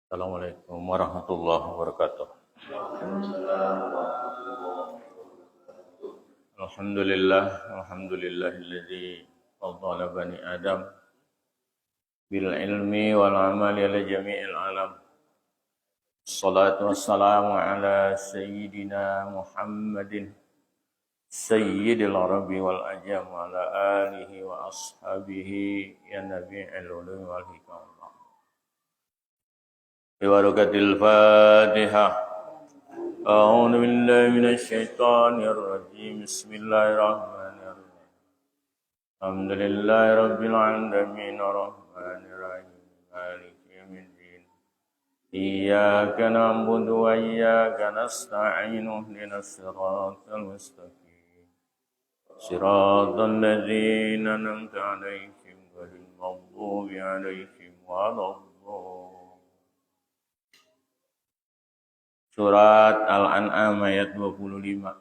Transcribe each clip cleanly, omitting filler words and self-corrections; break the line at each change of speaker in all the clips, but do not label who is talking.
Assalamualaikum warahmatullahi wabarakatuh. Alhamdulillahilladzi faddala bani Adam bil ilmi wal amali ala jami'il alam. Assalatu wassalamu ala sayyidina Muhammadin sayyidil arabi wal ajam wa ala alihi wa ashabihi ya nabi'il ulum wal hikam. Biwarakatil Fatihah. A'udzu billahi minasy syaithanir rajim. Bismillahirrahmanirrahim. Alhamdulillahi rabbil alamin arrahmanir rahim maliki yaumiddin. Iyyaka na'budu wa iyyaka nasta'in ihdinas siratal mustaqim. Siratal ladzina an'amta 'alaihim ghairil maghdubi 'alaihim waladdallin. Surat Al-An'am ayat 25.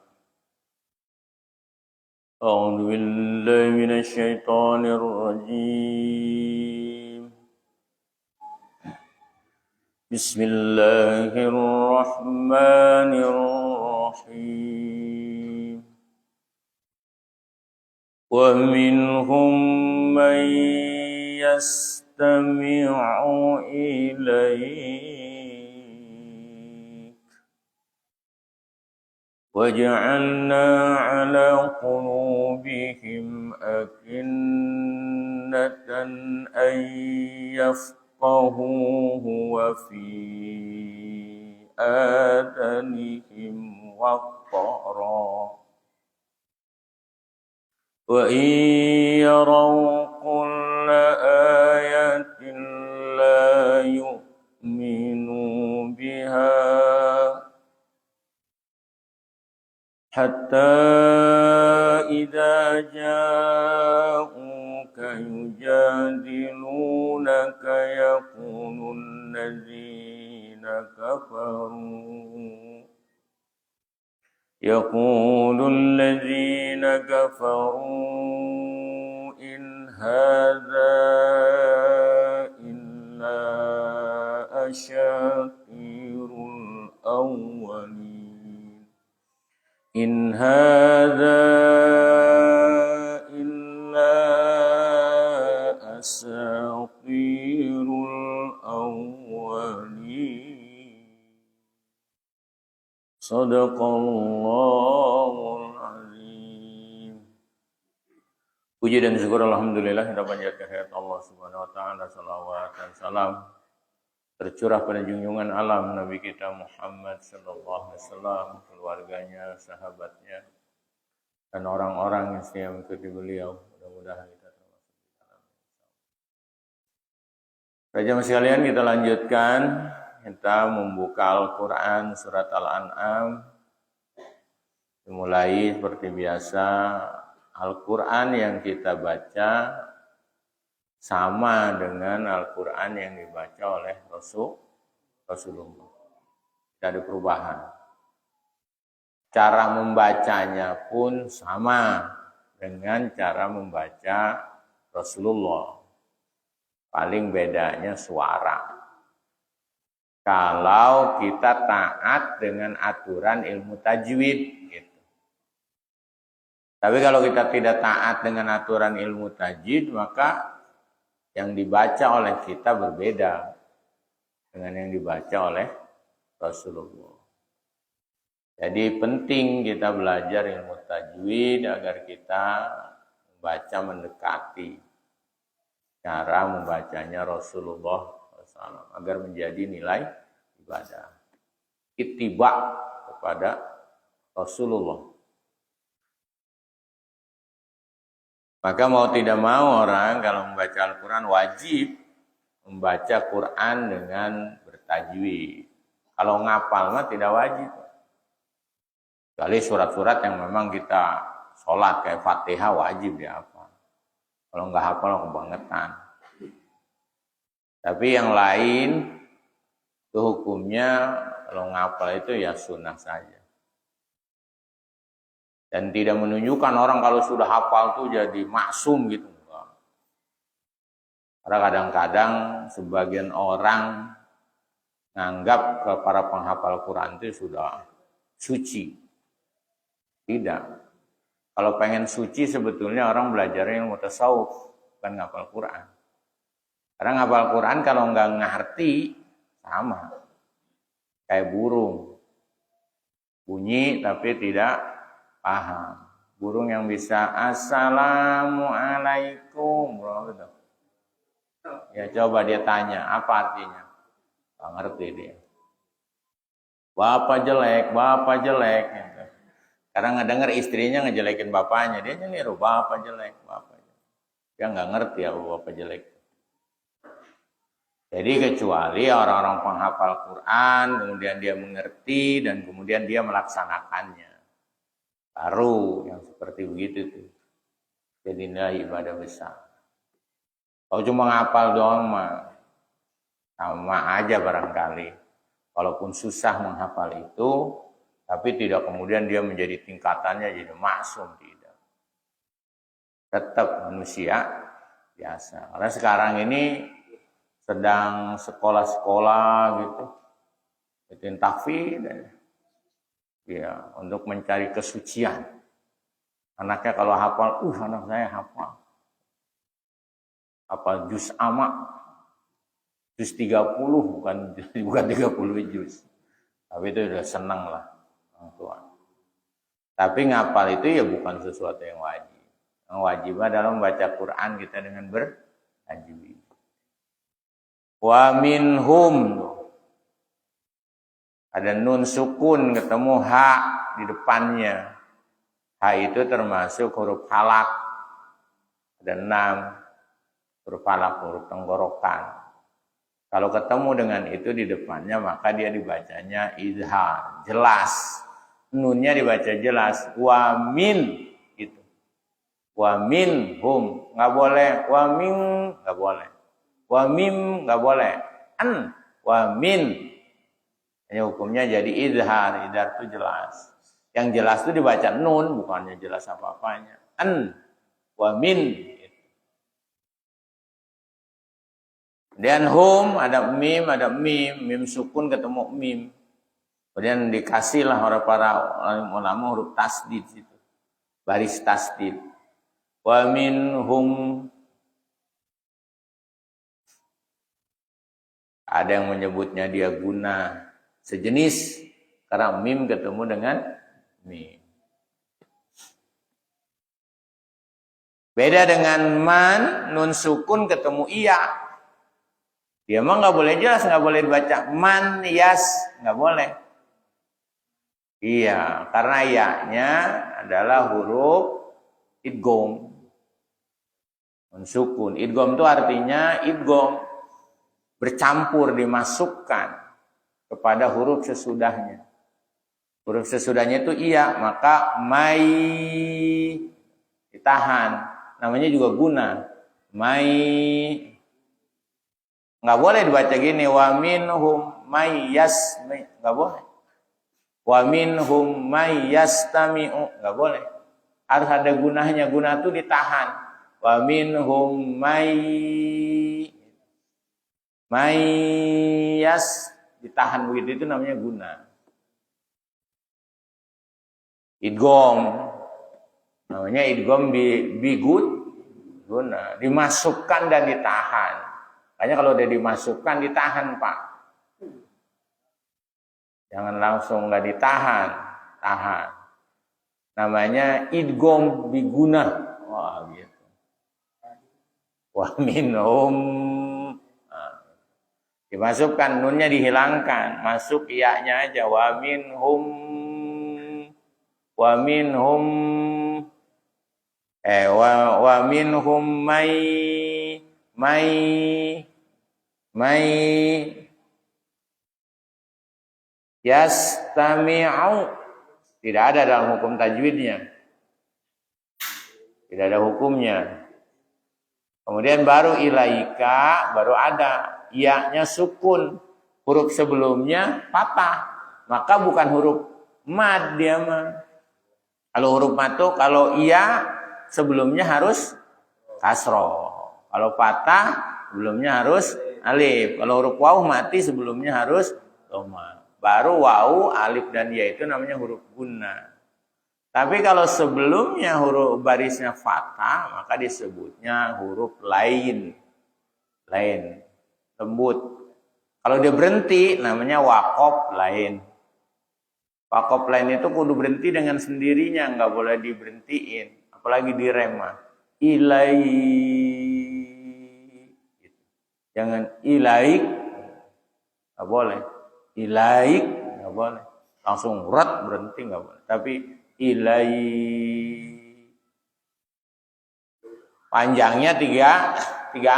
A'udzu billahi minasy syaithanir rajim. Bismillahirrahmanirrahim. Wa minhum man yastami'u ilayk وَجَعَلْنَا عَلَى قُلُوبِهِمْ أَكِنَّةً أَن يَفْقَهُوهُ وَفِي آذَانِهِمْ وَقْرًا وَإِن يَرَوْا كُلَّ آيَةٍ لَّا يُؤْمِنُوا بِهَا حتى إذا جاءوك يجادلونك يقول الذين كفروا إن هذا إلا أساطير الأولين إن هذا إلا أساطير الأولين صدق الله العظيم. Puji dan syukur alhamdulillah kita panjatkan kehadirat Allah Subhanahu wa taala, salawat dan salam tercurah pada junjungan alam Nabi kita Muhammad sallallahu alaihi wasallam, keluarganya, sahabatnya, dan orang-orang yang setia mengikuti beliau. Mudah-mudahan kita termasuk di dalamnya. Para jemaah sekalian, kita lanjutkan. Kita membuka Al-Quran surat Al-An'am. Dimulai seperti biasa, Al-Quran yang kita baca sama dengan Al-Quran yang dibaca oleh Rasulullah. Tidak ada perubahan. Cara membacanya pun sama dengan cara membaca Rasulullah. Paling bedanya suara. Kalau kita taat dengan aturan ilmu tajwid, gitu. Tapi kalau kita tidak taat dengan aturan ilmu tajwid, maka yang dibaca oleh kita berbeda dengan yang dibaca oleh Rasulullah. Jadi penting kita belajar ilmu tajwid agar kita membaca mendekati cara membacanya Rasulullah SAW, agar menjadi nilai ibadah. Ittiba kepada Rasulullah. Maka mau tidak mau orang kalau membaca Al-Quran wajib membaca Quran dengan bertajwid. Kalau ngapal mah tidak wajib. Kecuali surat-surat yang memang kita sholat kayak Fatihah wajib dihafal. Kalau nggak hafal kebangetan. Tapi yang lain itu hukumnya kalau ngapal itu ya sunnah saja. Dan tidak menunjukkan orang kalau sudah hafal tuh jadi maksum gitu. Karena kadang-kadang sebagian orang nganggap ke para penghafal Quran itu sudah suci. Tidak. Kalau pengen suci sebetulnya orang belajarnya ilmu tasawuf, bukan ngapal Quran. Karena ngapal Quran kalau nggak ngerti sama. Kayak burung. Bunyi tapi tidak paham. Burung yang bisa Assalamualaikum. Ya coba dia tanya, apa artinya? Nggak ngerti dia. Bapak jelek. Gitu. Karena ngedenger istrinya ngejelekin bapaknya, dia niru bapak jelek. Dia nggak ngerti apa bapak jelek. Jadi kecuali orang-orang penghafal Quran, kemudian dia mengerti dan kemudian dia melaksanakannya. Baru yang seperti begitu tuh. Jadi nilai ibadah besar. Kalau cuma ngapal doang mah sama aja barangkali. Walaupun susah menghafal itu, tapi tidak kemudian dia menjadi tingkatannya jadi maksum, tidak. Tetap manusia biasa. Karena sekarang ini sedang sekolah-sekolah gitu, bikin tahfidz, ya untuk mencari kesucian. Anaknya kalau hafal, anak saya hafal juz amma, juz 30 bukan 30 juz. Tapi itu udah senang lah orang tua. Tapi ngapal itu ya bukan sesuatu yang wajib. Yang wajib adalah membaca Quran kita dengan bertajwid. Wa minhum, ada nun sukun ketemu ha di depannya. Ha itu termasuk huruf halak. Ada 6 huruf halak, huruf tenggorokan. Kalau ketemu dengan itu di depannya maka dia dibacanya izhar, jelas. Nunnya dibaca jelas. Wa min itu. Wa minhum nggak boleh. Wa min nggak boleh. Wa mim nggak boleh. An wa min. Ini hukumnya jadi izhar. Izhar itu jelas. Yang jelas itu dibaca nun, bukannya jelas apa-apanya. An wa min. Dan hum ada mim, mim sukun ketemu mim. Kemudian dikasihlah oleh para ulama huruf tasdid itu. Baris tasdid. Wa minhum. Ada yang menyebutnya dia guna sejenis karena mim ketemu dengan mim. Beda dengan man, nun sukun ketemu iya. Dia mah nggak boleh jelas, nggak boleh dibaca man yas, nggak boleh. Iya, karena ya-nya adalah huruf idgham. Nun sukun. Idgham itu artinya idgham bercampur, dimasukkan kepada huruf sesudahnya. Huruf sesudahnya itu iya, maka mai ditahan. Namanya juga guna. Mai nggak boleh dibaca gini, wa minhum may yasmi, nggak boleh. Wa minhum may yastami'u, nggak boleh. Harus ada gunanya, guna itu ditahan. Wa minhum may yas ditahan begitu, itu namanya guna. Idgham namanya idgham bi guna, dimasukkan dan ditahan. Makanya kalau udah dimasukkan ditahan, Pak. Jangan langsung nggak ditahan, tahan. Namanya idgham biguna. Wah, gitu. Wa minhum. Dimasukkan, nunnya dihilangkan, masuk iya-nya aja. Wa minhum wa minhum may yastami'u. Tidak ada dalam hukum tajwidnya. Tidak ada hukumnya. Kemudian baru ilaika, baru ada. Ya-nya sukun. Huruf sebelumnya patah. Maka bukan huruf mad dia mah. Kalau huruf mad itu, kalau iya sebelumnya harus kasroh. Kalau patah sebelumnya harus alif. Kalau huruf waw mati sebelumnya harus dhamma. Baru waw, alif dan ya itu namanya huruf gunnah. Tapi kalau sebelumnya huruf barisnya fathah, maka disebutnya huruf lain. Lain, lembut. Kalau dia berhenti, namanya waqaf lain. Waqaf lain itu kudu berhenti dengan sendirinya, nggak boleh diberhentiin. Apalagi direm. Ilai. Jangan ilaik, nggak boleh. Ilaik, nggak boleh. Langsung rat berhenti, nggak boleh. Tapi ilai. Panjangnya tiga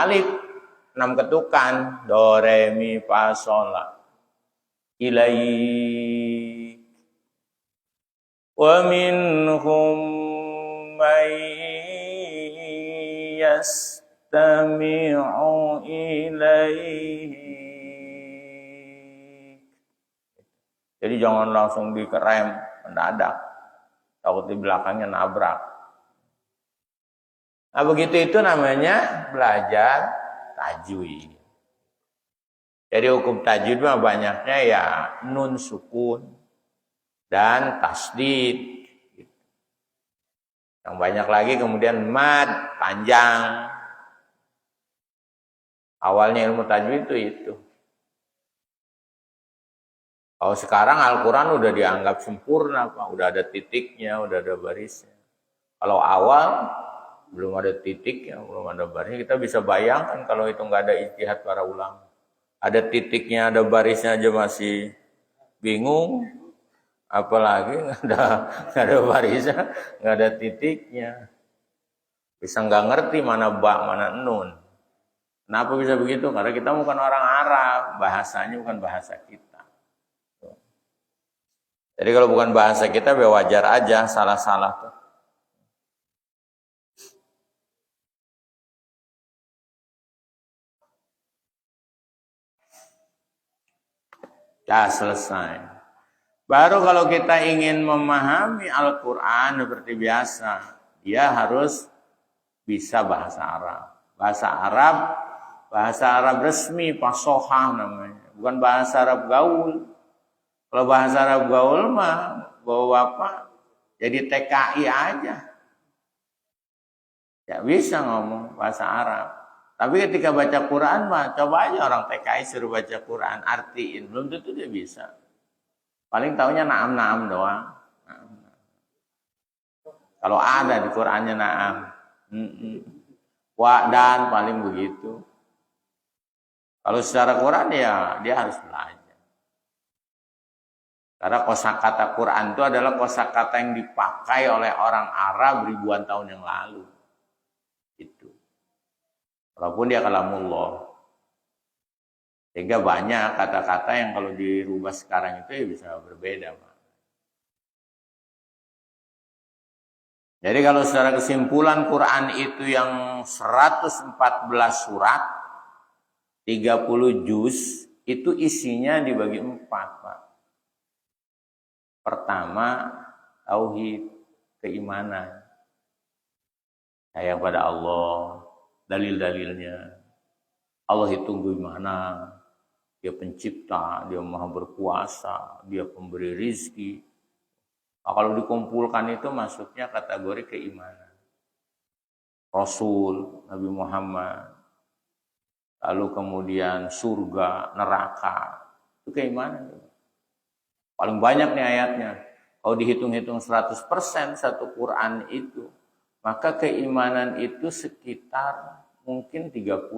alif. 6 ketukan. Do, re, mi, fa, sol, la. Ilai. Wa minhum may yastami'u ilaihi. Jadi jangan langsung dikerem mendadak. Takut di belakangnya nabrak. Nah begitu itu namanya belajar tajwid. Jadi hukum tajwid mah banyaknya ya nun sukun dan tasdid. Yang banyak lagi kemudian mad panjang. Awalnya ilmu tajwid itu. Kalau sekarang Al-Quran udah dianggap sempurna, Pak. Udah ada titiknya, udah ada barisnya. Kalau awal belum ada titiknya, belum ada barisnya. Kita bisa bayangkan kalau itu nggak ada ijtihad para ulama. Ada titiknya, ada barisnya aja masih bingung. Apalagi nggak ada barisnya, nggak ada titiknya. Bisa nggak ngerti mana ba, mana nun. Kenapa bisa begitu? Karena kita bukan orang Arab, bahasanya bukan bahasa kita. Jadi kalau bukan bahasa kita, ya wajar aja salah-salah tuh. Ya selesai. Baru kalau kita ingin memahami Al-Quran seperti biasa, dia harus bisa bahasa Arab. Bahasa Arab resmi, fasohah namanya. Bukan bahasa Arab gaul. Kalau bahasa Arab gaul mah bawa apa? Jadi TKI aja. Ya bisa ngomong bahasa Arab. Tapi ketika baca Quran mah coba aja orang TKI suruh baca Quran, artiin. Belum tentu dia bisa. Paling taunya naam-naam doang. Kalau ada di Qurannya naam. Wa dan paling begitu. Kalau secara Quran ya dia harus belajar. Karena kosakata Quran itu adalah kosakata yang dipakai oleh orang Arab ribuan tahun yang lalu. Itu. Walaupun dia kalamullah. Sehingga banyak kata-kata yang kalau dirubah sekarang itu ya bisa berbeda. Pak. Jadi kalau secara kesimpulan Quran itu yang 114 surat, 30 juz, itu isinya dibagi 4, Pak. Pertama, tauhid, keimanan. Sayang pada Allah, dalil-dalilnya. Allah itu gimana? Dia pencipta, dia maha berkuasa, dia pemberi rizki. Nah, kalau dikumpulkan itu masuknya kategori keimanan. Rasul, Nabi Muhammad, lalu kemudian surga, neraka, itu keimanan. Paling banyak nih ayatnya. Kalau dihitung-hitung 100% satu Quran itu, maka keimanan itu sekitar mungkin 30%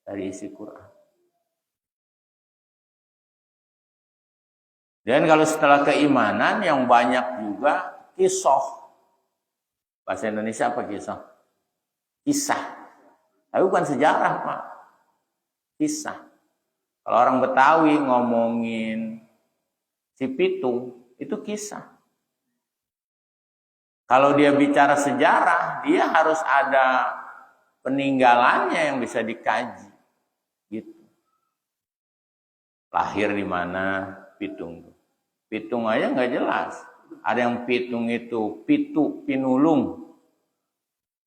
dari isi Quran. Dan kalau setelah keimanan yang banyak juga kisah. Bahasa Indonesia apa kisah? Kisah. Tapi bukan sejarah, Pak. Kisah. Kalau orang Betawi ngomongin si pitung, itu kisah. Kalau dia bicara sejarah, dia harus ada peninggalannya yang bisa dikaji. Gitu. Lahir di mana pitung? Pitung aja nggak jelas. Ada yang pitung itu pinulung.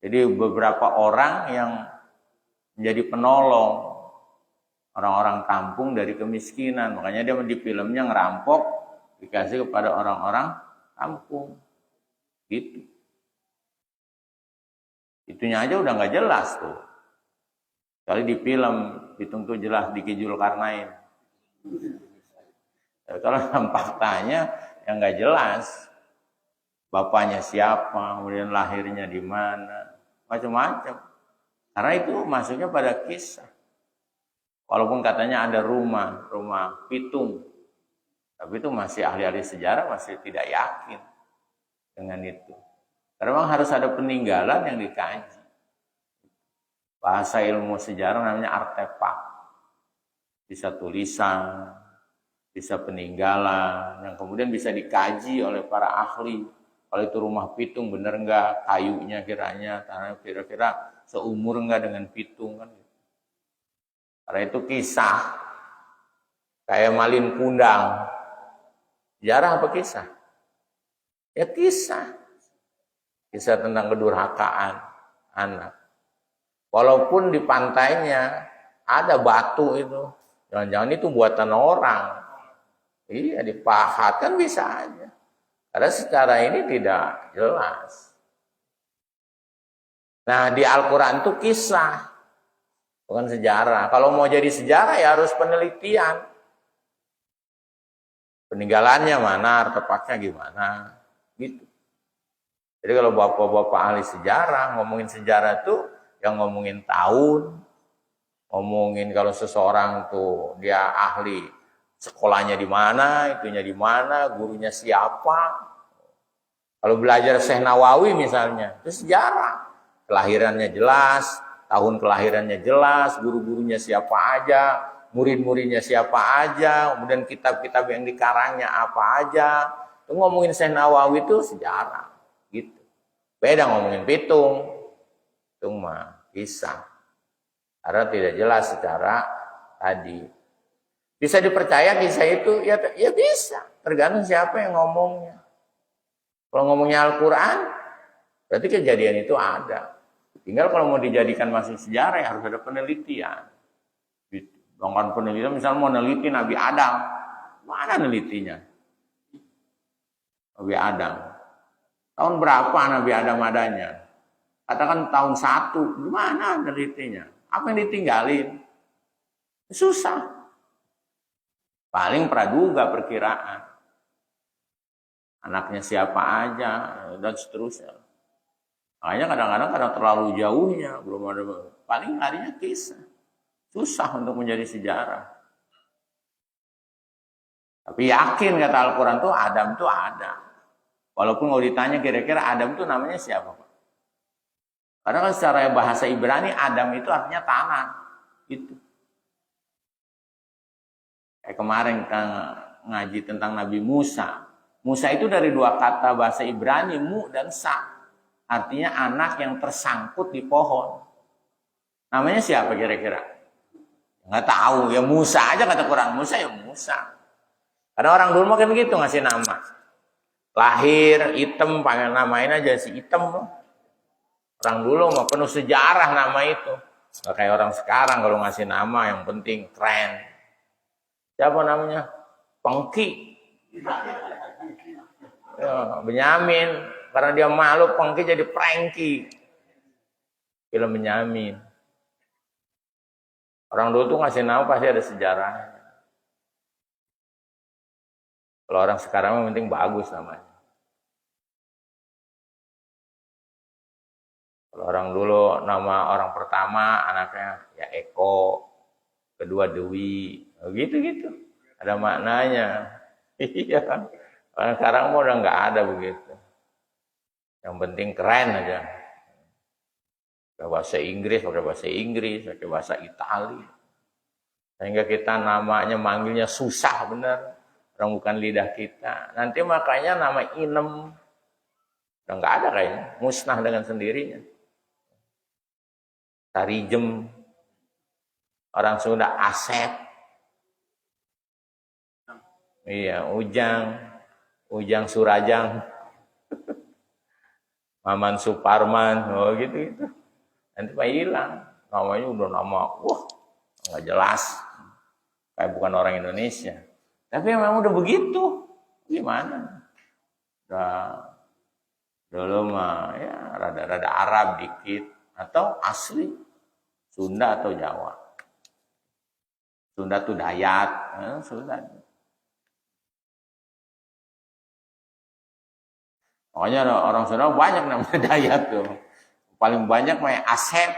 Jadi beberapa orang yang menjadi penolong orang-orang kampung dari kemiskinan. Makanya dia di filmnya ngerampok dikasih kepada orang-orang kampung. Gitu. Itunya aja udah nggak jelas tuh. Kali di film hitung tuh jelas di Zulkarnain. Kalau dalam faktanya yang nggak jelas. Bapaknya siapa, kemudian lahirnya di mana, macam-macam. Karena itu masuknya pada kisah. Walaupun katanya ada rumah pitung. Tapi itu masih ahli-ahli sejarah masih tidak yakin dengan itu. Karena memang harus ada peninggalan yang dikaji. Bahasa ilmu sejarah namanya artefak. Bisa tulisan, bisa peninggalan, yang kemudian bisa dikaji oleh para ahli. Kalau itu rumah pitung bener enggak, kayunya kiranya, tanahnya kira-kira seumur enggak dengan pitung kan. Karena itu kisah. Kayak Malin Kundang. Sejarah apa kisah? Ya kisah. Kisah tentang kedurhakaan anak. Walaupun di pantainya ada batu itu. Jangan-jangan itu buatan orang. Iya, dipahat kan bisa aja. Karena secara ini tidak jelas. Nah, di Al-Quran itu kisah. Bukan sejarah. Kalau mau jadi sejarah ya harus penelitian. Peninggalannya mana, artefaknya gimana. Gitu. Jadi kalau bapak-bapak ahli sejarah, ngomongin sejarah itu yang ngomongin tahun, ngomongin kalau seseorang tuh dia ahli sekolahnya di mana, itunya di mana, gurunya siapa. Kalau belajar Syekh Nawawi misalnya, itu sejarah. Kelahirannya jelas, tahun kelahirannya jelas, guru-gurunya siapa aja, murid-muridnya siapa aja, kemudian kitab-kitab yang dikarangnya apa aja. Itu ngomongin Syekh Nawawi itu sejarah. Gitu. Beda ngomongin pitung. Itu mah kisah. Karena tidak jelas secara tadi. Bisa dipercaya kisah itu? Ya bisa. Tergantung siapa yang ngomongnya. Kalau ngomongnya Al-Quran, berarti kejadian itu ada. Tinggal kalau mau dijadikan masih sejarah ya harus ada penelitian. Bahkan penelitian misalnya mau neliti Nabi Adam. Mana nelitinya? Nabi Adam. Tahun berapa Nabi Adam adanya? Katakan tahun 1. Gimana nelitinya? Apa yang ditinggalin? Susah. Paling praduga perkiraan. Anaknya siapa aja dan seterusnya. Makanya kadang-kadang karena terlalu jauhnya belum ada, paling larinya kisah. Susah untuk menjadi sejarah. Tapi yakin kata Al-Quran tuh Adam tuh ada. Walaupun kalau ditanya kira-kira Adam tuh namanya siapa, Pak? Karena kan secara bahasa Ibrani Adam itu artinya tanah. Itu. Kayak kemarin kan ngaji tentang Nabi Musa. Musa itu dari dua kata bahasa Ibrani, mu dan sa. Artinya anak yang tersangkut di pohon. Namanya siapa kira-kira? Nggak tahu, ya Musa aja kata Quran. Musa ya Musa. Karena orang dulu mungkin begitu ngasih nama. Lahir, hitam, panggil namain aja si hitam. Orang dulu mah penuh sejarah nama itu. Nggak kayak orang sekarang kalau ngasih nama yang penting keren. Siapa namanya? Pengki. Ya, Benyamin. Karena dia malu, Pengki jadi Prengki. Film Benyamin. Orang dulu tuh ngasih nama pasti ada sejarahnya. Kalau orang sekarang yang penting bagus namanya. Kalau orang dulu nama orang pertama anaknya ya Eko, kedua Dewi, gitu-gitu. Ada maknanya. Iya. Orang sekarang mau udah nggak ada begitu. Yang penting keren aja. Pakai bahasa Inggris, pakai bahasa Itali. Sehingga kita namanya manggilnya susah bener. Orang bukan lidah kita. Nanti makanya nama Inem udah nggak ada kayaknya, musnah dengan sendirinya. Tarijem, orang Sunda Asep. Iya, Ujang Surajang. Maman Suparman, gitu. Nanti mah hilang. namanya udah nama, wah nggak jelas, kayak bukan orang Indonesia. Tapi memang udah begitu, gimana? Udah dulu mah ya rada-rada Arab dikit atau asli Sunda atau Jawa. Sunda tuh Dayat, Sunda. Pokoknya orang Sunda banyak namanya Dayat tuh. Paling banyak mah Asep.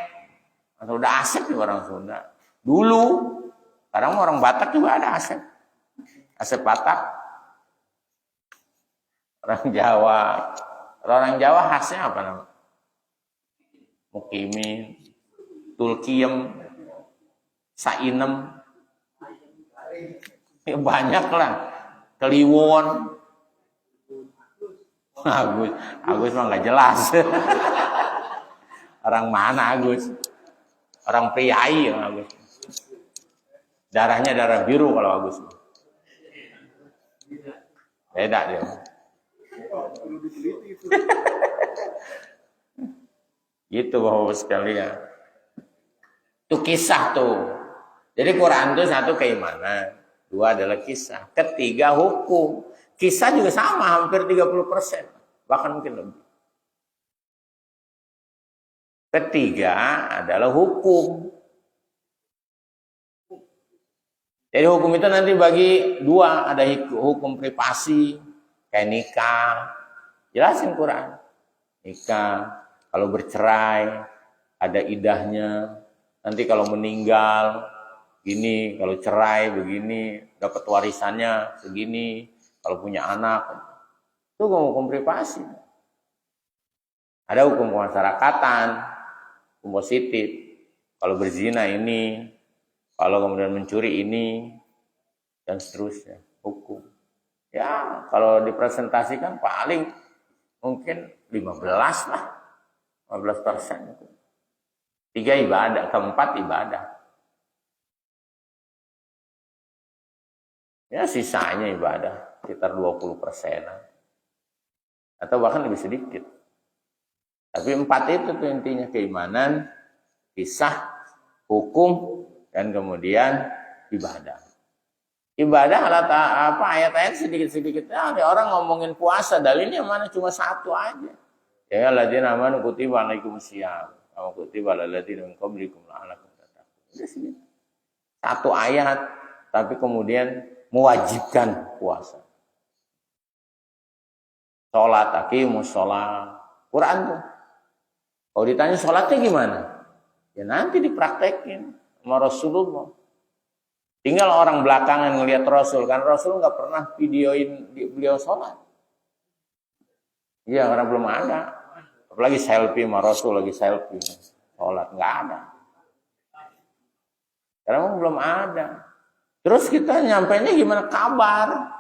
Atau udah Asep nih orang Sunda. Dulu, sekarang orang Batak juga ada Asep. Asep Batak. Orang Jawa. Orang Jawa khasnya apa namanya? Mukimin, Tulkiem, Sainem. Ya, banyak lah. Kliwon. Agus mah nggak jelas. Orang mana Agus? Orang Priai yang Agus. Darahnya darah biru kalau Agus. Beda dia. Gitu Bapak sekalian. Itu kisah tuh. Jadi Quran itu satu keimanan, dua adalah kisah, ketiga hukum. Kisah juga sama, hampir 30%, bahkan mungkin lebih. Ketiga adalah hukum. Jadi hukum itu nanti bagi dua, ada hukum privasi, kayak nikah. Jelasin Quran. Nikah, kalau bercerai, ada idahnya. Nanti kalau meninggal, gini, kalau cerai begini, dapat warisannya segini. Kalau punya anak, itu hukum privasi. Ada hukum kemasyarakatan, hukum positif. Kalau berzina ini, kalau kemudian mencuri ini, dan seterusnya, hukum. Ya, kalau dipresentasikan paling mungkin 15 lah, 15%. 3 ibadah, keempat ibadah. Ya, sisanya ibadah. Sekitar 20%. Atau bahkan lebih sedikit. Tapi 4 itu tuh intinya, keimanan, kisah, hukum, dan kemudian ibadah. Ibadah ayat-ayat sedikit-sedikit. Ada orang ngomongin puasa, dalilnya mana cuma satu aja. Ya alladzina amanu kutiba alaikumusiyam, wa kutiba alal ladzina min qablikum la'allakum tattaqun. Udah sih. Satu ayat tapi kemudian mewajibkan puasa. Sholat, aqimus sholat. Quran tuh. Kalau ditanya sholatnya gimana? Ya nanti dipraktekin sama Rasulullah. Tinggal orang belakangan ngelihat Rasul. Kan Rasul nggak pernah videoin beliau sholat. Iya, karena belum ada. Apalagi selfie sama Rasul, lagi selfie. Sholat, nggak ada. Karena belum ada. Terus kita nyampainya gimana? Kabar.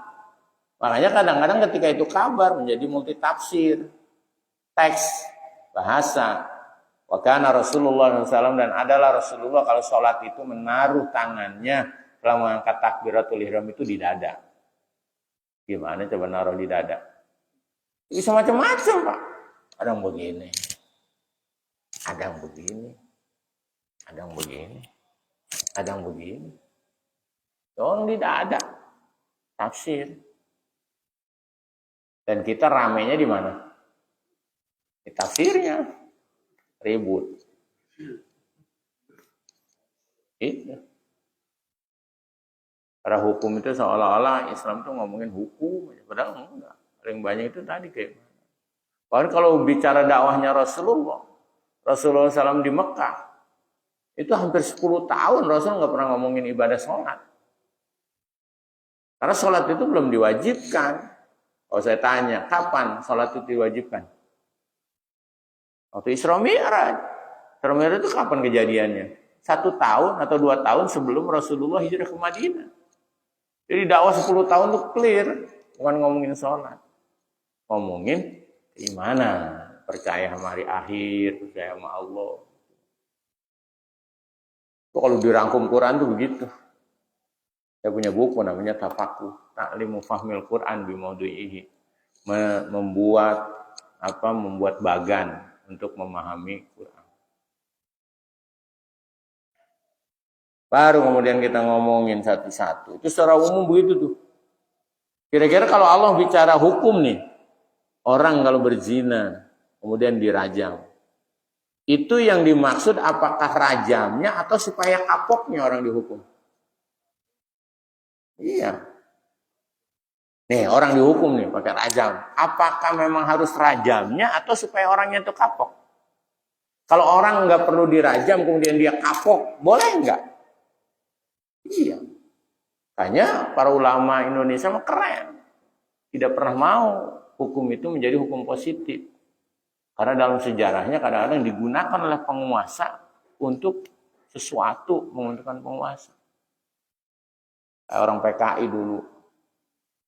Makanya kadang-kadang ketika itu kabar menjadi multitafsir, teks, bahasa. Wa kana Rasulullah SAW, dan adalah Rasulullah kalau sholat itu menaruh tangannya setelah mengangkat takbiratul ihram itu di dada. Gimana coba naruh di dada? Bisa macam-macam Pak. Ada yang begini, ada yang begini, ada yang begini, ada yang begini. Tolong di dada, tafsir. Dan kita ramenya di mana? Di tafsirnya, ribut. Itu. Karena hukum itu seolah-olah Islam itu ngomongin hukum, padahal enggak. Paling banyak itu tadi kayak mana. Bahkan kalau bicara dakwahnya Rasulullah SAW di Mekah, itu hampir 10 tahun Rasul nggak pernah ngomongin ibadah sholat. Karena sholat itu belum diwajibkan. Kalau saya tanya, kapan sholat itu diwajibkan? Waktu Isra Mi'raj. Isra Mi'raj itu kapan kejadiannya? 1 tahun atau 2 tahun sebelum Rasulullah hijrah ke Madinah. Jadi dakwah 10 tahun itu clear. Bukan ngomongin sholat. Ngomongin keimanan. Percaya sama hari akhir, percaya sama Allah. Itu kalau dirangkum Quran tuh begitu. Saya punya buku namanya Tafakuh, Ta'limu Fahmil Quran Bimaudu'ihi. Membuat bagan untuk memahami Quran. Baru kemudian kita ngomongin satu-satu. Itu secara umum begitu tuh. Kira-kira kalau Allah bicara hukum nih, orang kalau berzina, kemudian dirajam. Itu yang dimaksud apakah rajamnya atau supaya kapoknya orang dihukum? Iya. Nih orang dihukum nih pakai rajam. Apakah memang harus rajamnya atau supaya orangnya itu kapok? Kalau orang nggak perlu dirajam kemudian dia kapok, boleh nggak? Iya. Makanya para ulama Indonesia mah keren. Tidak pernah mau hukum itu menjadi hukum positif. Karena dalam sejarahnya kadang-kadang digunakan oleh penguasa untuk sesuatu, menguntungkan penguasa. Kayak orang PKI dulu.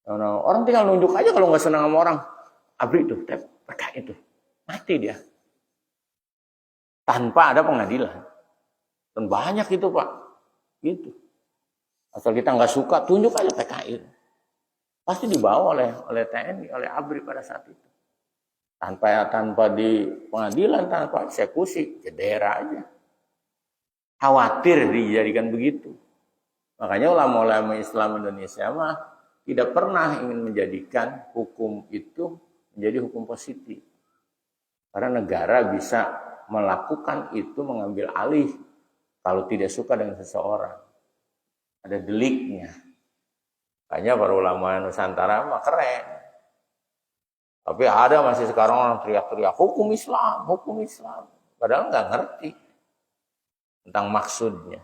Orang tinggal nunjuk aja kalau nggak senang sama orang. Abri itu, PKI itu. Mati dia. Tanpa ada pengadilan. Dan banyak itu Pak. Gitu. Asal kita nggak suka, tunjuk aja PKI. Pasti dibawa oleh TNI, oleh ABRI pada saat itu. Tanpa di pengadilan, tanpa eksekusi, cedera aja. Khawatir dijadikan begitu. Makanya ulama-ulama Islam Indonesia mah tidak pernah ingin menjadikan hukum itu menjadi hukum positif. Karena negara bisa melakukan itu, mengambil alih kalau tidak suka dengan seseorang. Ada deliknya. Makanya para ulama Nusantara mah keren. Tapi ada masih sekarang orang teriak-teriak hukum Islam, hukum Islam. Padahal nggak ngerti tentang maksudnya.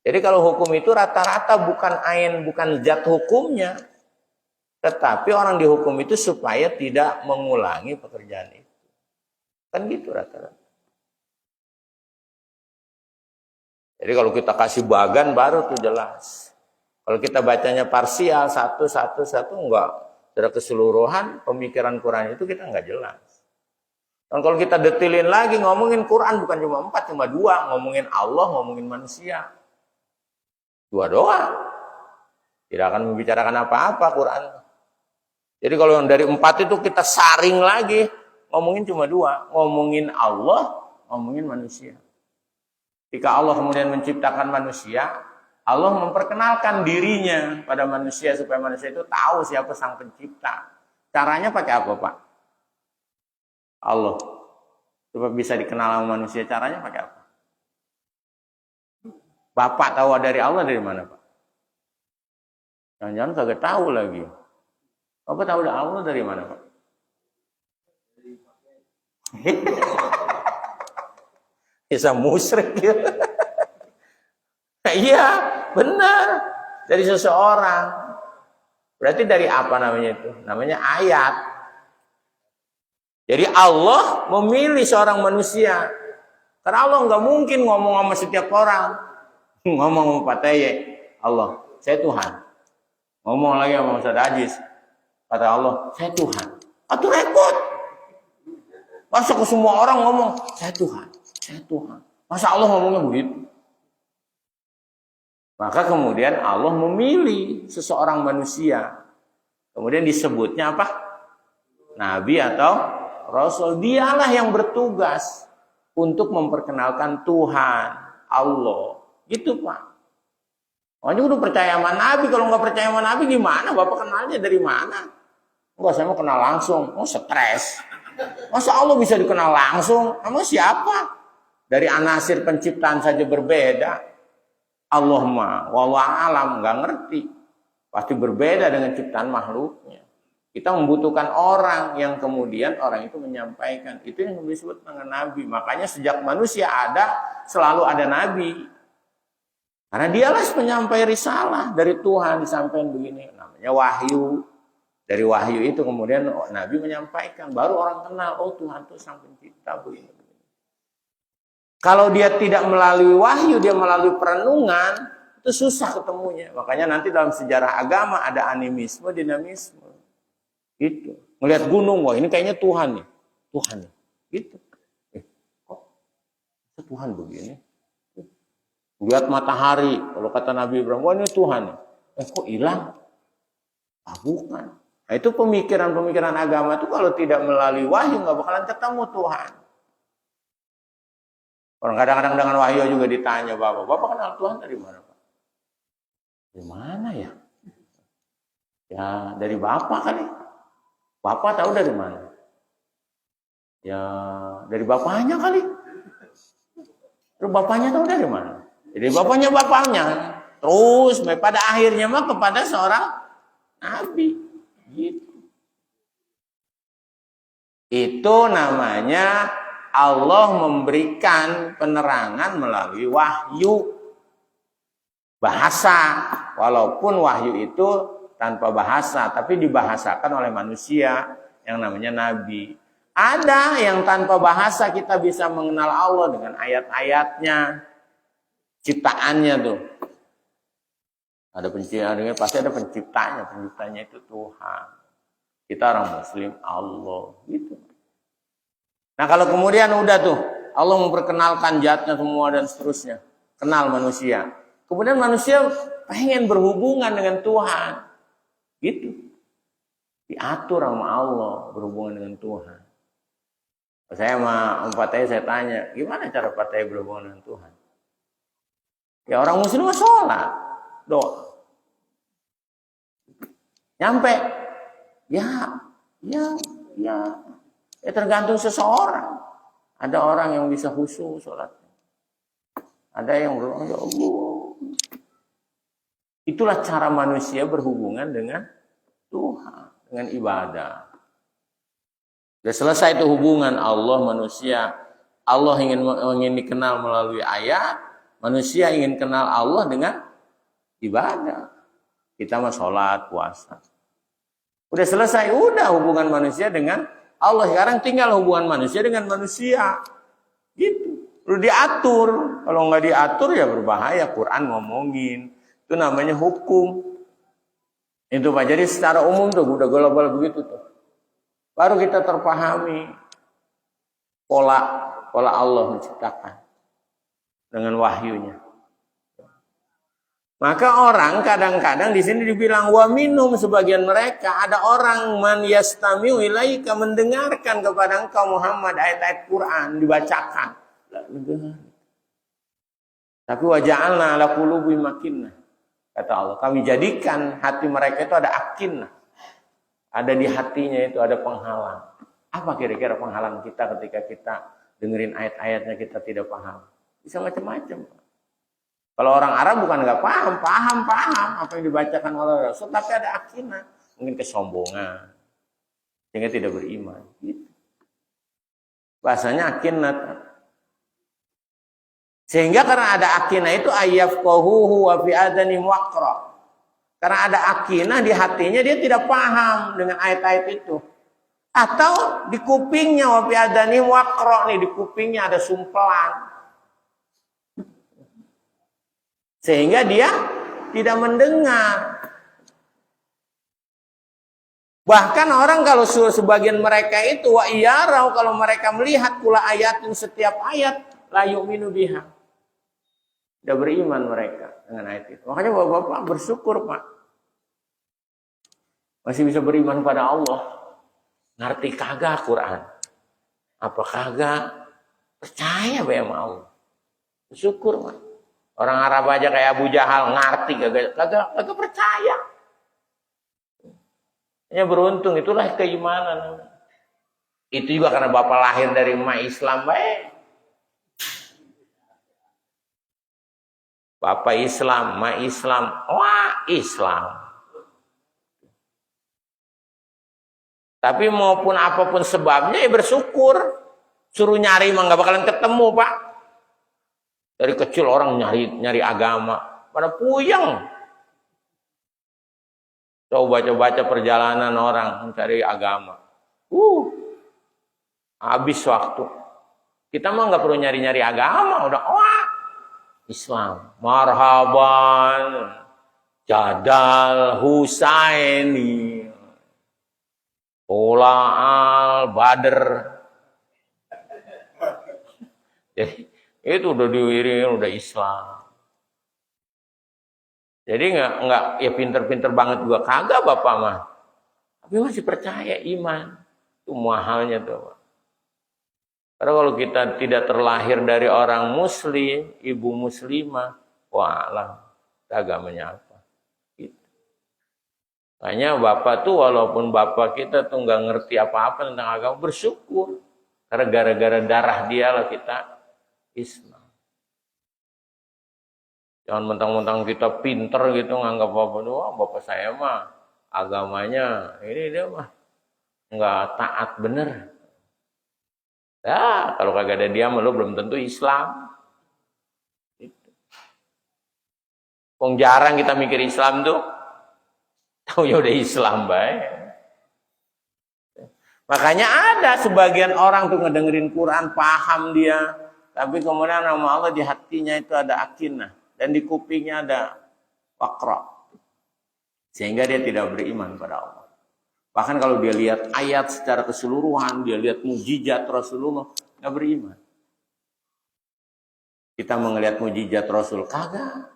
Jadi kalau hukum itu rata-rata bukan ain, bukan zat hukumnya. Tetapi orang dihukum itu supaya tidak mengulangi pekerjaan itu. Kan gitu rata-rata. Jadi kalau kita kasih bagan baru tuh jelas. Kalau kita bacanya parsial, satu, enggak. Secara keseluruhan pemikiran Quran itu kita nggak jelas. Dan kalau kita detilin lagi ngomongin Quran bukan cuma 4, cuma 2. Ngomongin Allah, ngomongin manusia. 2 doang. Tidak akan membicarakan apa-apa Quran. Jadi kalau yang dari 4 itu kita saring lagi, ngomongin cuma 2. Ngomongin Allah, ngomongin manusia. Jika Allah kemudian menciptakan manusia, Allah memperkenalkan dirinya pada manusia supaya manusia itu tahu siapa sang pencipta. Caranya pakai apa, Pak? Allah. Supaya bisa dikenal sama manusia, caranya pakai apa? Bapak tahu dari Allah dari mana, Pak? Jangan-jangan kagak tahu lagi. Bapak tahu dari Allah dari mana, Pak? Bisa musyrik ya. Iya, benar. Dari seseorang. Berarti dari apa namanya itu? Namanya ayat. Jadi Allah memilih seorang manusia. Karena Allah nggak mungkin ngomong sama setiap orang. Ngomong sama Pak Teye. Allah, saya Tuhan. Ngomong lagi sama Ustaz Aziz. Kata Allah, saya Tuhan. Atau repot. Masa ke semua orang ngomong, saya Tuhan. Saya Tuhan. Masa Allah ngomongnya begitu? Maka kemudian Allah memilih seseorang manusia. Kemudian disebutnya apa? Nabi atau Rasul. Dialah yang bertugas untuk memperkenalkan Tuhan, Allah. Gitu Pak. Makanya udah percaya sama Nabi. Kalau nggak percaya sama Nabi gimana? Bapak kenalnya dari mana? Enggak, saya mau kenal langsung. Oh stres. Masa Allah bisa dikenal langsung? Emang siapa? Dari anasir penciptaan saja berbeda. Allah mah wallahu alam nggak ngerti, pasti berbeda dengan ciptaan makhluknya. Kita membutuhkan orang yang kemudian orang itu menyampaikan. Itu yang disebut dengan nabi. Makanya sejak manusia ada selalu ada nabi. Karena dialah penyampai risalah dari Tuhan, disampaikan begini, namanya wahyu. Dari wahyu itu kemudian nabi menyampaikan, baru orang kenal, oh Tuhan itu sang pencipta begini. Kalau dia tidak melalui wahyu, dia melalui perenungan, itu susah ketemunya. Makanya nanti dalam sejarah agama ada animisme, dinamisme. Gitu. Melihat gunung, wah ini kayaknya Tuhan nih. Tuhan nih. Gitu. Kok Tuhan begini? Lihat matahari, kalau kata Nabi Ibrahim, wah ini Tuhan nih. Kok hilang? Bukan. Nah, itu pemikiran-pemikiran agama itu kalau tidak melalui wahyu, nggak bakalan ketemu Tuhan. Orang kadang-kadang dengan wahyu juga ditanya Bapak kenal Tuhan dari mana Pak? Dari mana ya? Ya dari Bapak kali. Bapak tahu dari mana? Ya dari bapaknya kali. Terus bapaknya tahu dari mana? Jadi bapaknya. Terus pada akhirnya mah kepada seorang nabi. Gitu. Itu namanya Allah memberikan penerangan melalui wahyu. Bahasa. Walaupun wahyu itu tanpa bahasa, tapi dibahasakan oleh manusia yang namanya nabi. Ada yang tanpa bahasa kita bisa mengenal Allah dengan ayat-ayatnya, ciptaannya tuh. Ada penciptanya, pasti ada penciptanya. Penciptanya itu Tuhan. Kita orang Muslim, Allah. Gitu. Nah kalau kemudian udah tuh, Allah memperkenalkan zatnya semua dan seterusnya. Kenal manusia. Kemudian manusia pengen berhubungan dengan Tuhan. Gitu. Diatur sama Allah berhubungan dengan Tuhan. Saya sama Pak Teh saya tanya, gimana cara Pak Teh berhubungan dengan Tuhan? Ya orang Muslim sholat, doa. Nyampe, ya tergantung seseorang. Ada orang yang bisa khusyuk sholatnya. Ada yang berdoa, ya Allah. Itulah cara manusia berhubungan dengan Tuhan, dengan ibadah. Sudah selesai itu hubungan Allah manusia. Allah ingin dikenal melalui ayat. Manusia ingin kenal Allah dengan ibadah. Kita mah sholat, puasa. Udah selesai, udah hubungan manusia dengan Allah. Sekarang tinggal hubungan manusia dengan manusia. Gitu. Perlu diatur. Kalau nggak diatur ya berbahaya. Quran ngomongin. Itu namanya hukum. Itu Pak. Jadi secara umum tuh udah global begitu tuh. Baru kita terpahami pola Allah menciptakan dengan wahyunya. Maka orang kadang-kadang di sini dibilang wa minhum, sebagian mereka ada orang man yastami'u ilaika, mendengarkan kepada engkau Muhammad ayat-ayat Quran dibacakan. Tapi wa ja'alna ala qulubi makinnah. Kata Allah, kami jadikan hati mereka itu ada akinnah. Ada di hatinya itu ada penghalang. Apa kira-kira penghalang kita ketika kita dengerin ayat-ayatnya kita tidak paham? Bisa macam-macam. Kalau orang Arab bukan nggak paham apa yang dibacakan oleh Rasul, tapi ada akinah, mungkin kesombongan, sehingga tidak beriman. Gitu. Bahasanya akinah. Sehingga karena ada akinah itu ayyafqahuhu wa fi adani waqra. Karena ada akinah di hatinya, dia tidak paham dengan ayat-ayat itu. Atau di kupingnya, wa fi adani waqra, nih di kupingnya ada sumpelan. Sehingga dia tidak mendengar. Bahkan orang kalau sebagian mereka itu wa iyarau, kalau mereka melihat kula ayatin, setiap ayat la yu'minu biha. Tidak beriman mereka dengan ayat itu. Makanya Bapak-bapak bersyukur, Pak. Masih bisa beriman pada Allah. Ngerti kagak Quran? Apa kagak? Percaya sama Allah. Bersyukur, Pak. Orang Arab aja kayak Abu Jahal ngerti kagak percaya. Hanya beruntung, itulah keimanan. Itu juga karena Bapak lahir dari emak Islam baik. Bapak Islam, emak Islam, wah Islam. Tapi maupun apapun sebabnya ya bersyukur. Suruh nyari mah nggak bakalan ketemu, Pak. Dari kecil orang nyari agama, pada puyeng. Coba baca perjalanan orang mencari agama. Habis waktu. Kita mah nggak perlu nyari-nyari agama, udah wah Islam. Marhaban, Jadal Husaini. Ola al-Badr. Jadi itu udah diiring, udah Islam. Jadi nggak ya pinter-pinter banget juga kagak Bapak mah. Tapi masih percaya iman. Itu mahalnya tuh, Pak. Karena kalau kita tidak terlahir dari orang muslim, ibu muslimah, walah, agamanya apa? Gitu. Makanya bapak tuh walaupun bapak kita tuh nggak ngerti apa-apa tentang agama, bersyukur. Karena gara-gara darah dia lah kita Islam. Jangan mentang-mentang kita pinter gitu nganggap bapak doang, bapak saya mah agamanya ini dia mah nggak taat bener. Ya kalau kagak ada dia lu belum tentu Islam. Gitu. Kong jarang kita mikir Islam tuh, taunya udah Islam baik. Makanya ada sebagian orang tuh ngedengerin Quran paham dia, tapi kemudian nama Allah di hatinya itu ada akinah. Dan di kupingnya ada wakra. Sehingga dia tidak beriman pada Allah. Bahkan kalau dia lihat ayat secara keseluruhan, dia lihat mujizat Rasulullah, nggak beriman. Kita melihat mujizat Rasul, kagak.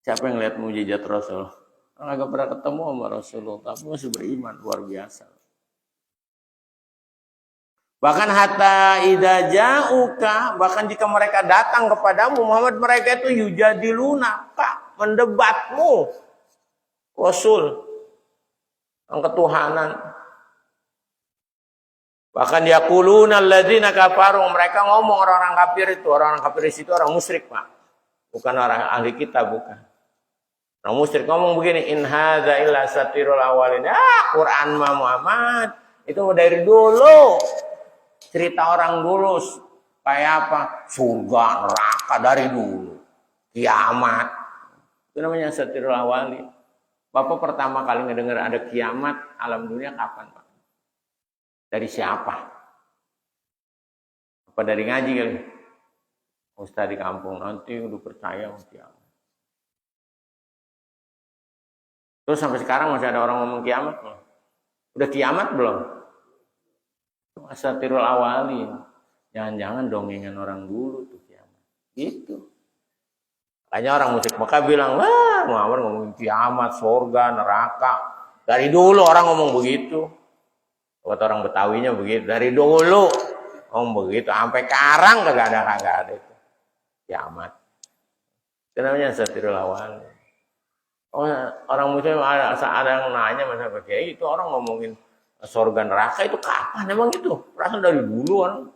Siapa yang lihat mujizat Rasul? Kagak pernah ketemu sama Rasulullah, tapi masih beriman, luar biasa. Bahkan hatta idza ja'uka, bahkan jika mereka datang kepadamu Muhammad, mereka itu yujadiluna, Kak, mendebatmu Rasul yang ketuhanan. Bahkan yaquluna alladzina kafaru, mereka ngomong orang-orang kafir itu, orang-orang kafir itu orang musyrik, Pak. Bukan orang ahli kitab, bukan. Orang musyrik ngomong begini, in hadza illa satirul awalin. Quran mah Muhammad itu dari dulu. Cerita orang dulu kayak apa? Surga, neraka dari dulu. Kiamat. Itu namanya satirul awali. Bapak pertama kali ngedengar ada kiamat alam dunia kapan, Pak? Dari siapa? Apa dari ngaji kali? Ustaz di kampung nanti udah percaya sama kiamat. Terus sampai sekarang masih ada orang ngomong kiamat belum? Udah kiamat belum? Asatirul awali. Jangan-jangan dongengan orang dulu tuh kiamat. Gitu. Makanya orang musyrik Mekah bilang, wah Muhammad ngomongin kiamat, surga, neraka. Dari dulu orang ngomong begitu. Kata orang Betawinya begitu. Dari dulu ngomong begitu. Sampai sekarang kagak ada itu. Kiamat. Itu namanya asatirul awali. Oh, orang muslim ada yang nanya masa pakai itu orang ngomongin surga neraka itu kapan emang itu? Perasaan dari dulu orang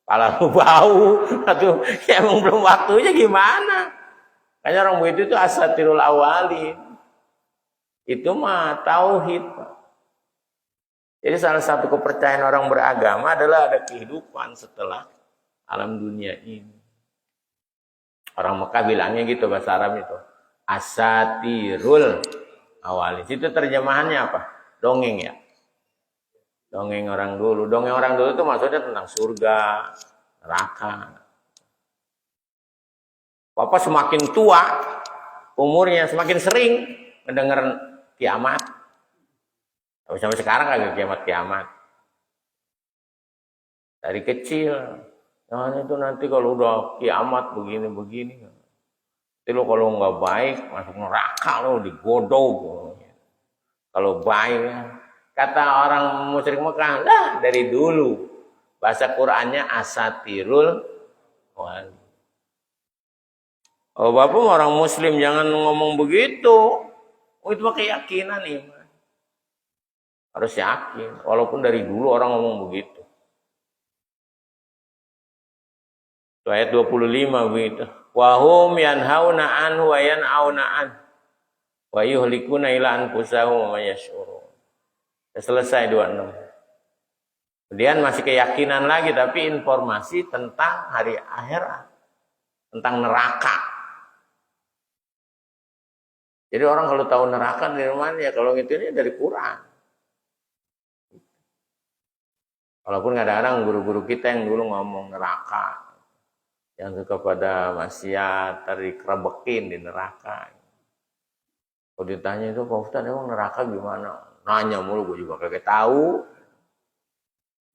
kepala lu bau atau ya emang belum waktunya gimana? Kayaknya orang begitu itu asatirul awali. Itu mah tauhid, Pak. Jadi salah satu kepercayaan orang beragama adalah ada kehidupan setelah alam dunia ini. Orang Mekah bilangnya gitu bahasa Arab itu. Asatirul awali. Itu terjemahannya apa? Dongeng ya. Dongeng orang dulu. Dongeng orang dulu itu maksudnya tentang surga, neraka. Bapak semakin tua umurnya, semakin sering mendengar kiamat. Tapi sampai sekarang kagak kiamat-kiamat. Dari kecil. Nah itu nanti kalau udah kiamat begini-begini. Itu lo kalau nggak baik masuk neraka lo digodok. Kalau baik kata orang musyrik Mekah, lah dari dulu bahasa Qur'annya asatirul awali. Oh Bapak orang muslim jangan ngomong begitu. Oh itu mah keyakinan nih. Harus yakin walaupun dari dulu orang ngomong begitu. Itu ayat 25 begitu. Wa hum yanhauna anhu wa yan'auna an wa yuhlikuna ila anfusahum wa yash'urun. Selesai 26. Kemudian masih keyakinan lagi tapi informasi tentang hari akhirat, tentang neraka. Jadi orang kalau tahu neraka dari mana ya kalau ngitunya dari Quran. Walaupun kadang-kadang guru-guru kita yang dulu ngomong neraka, yang suka pada maksiat, tadi kerebekin di neraka. Kalau ditanya itu Pak Ustadz emang neraka gimana? Nanya mulu, gue juga kagak tahu.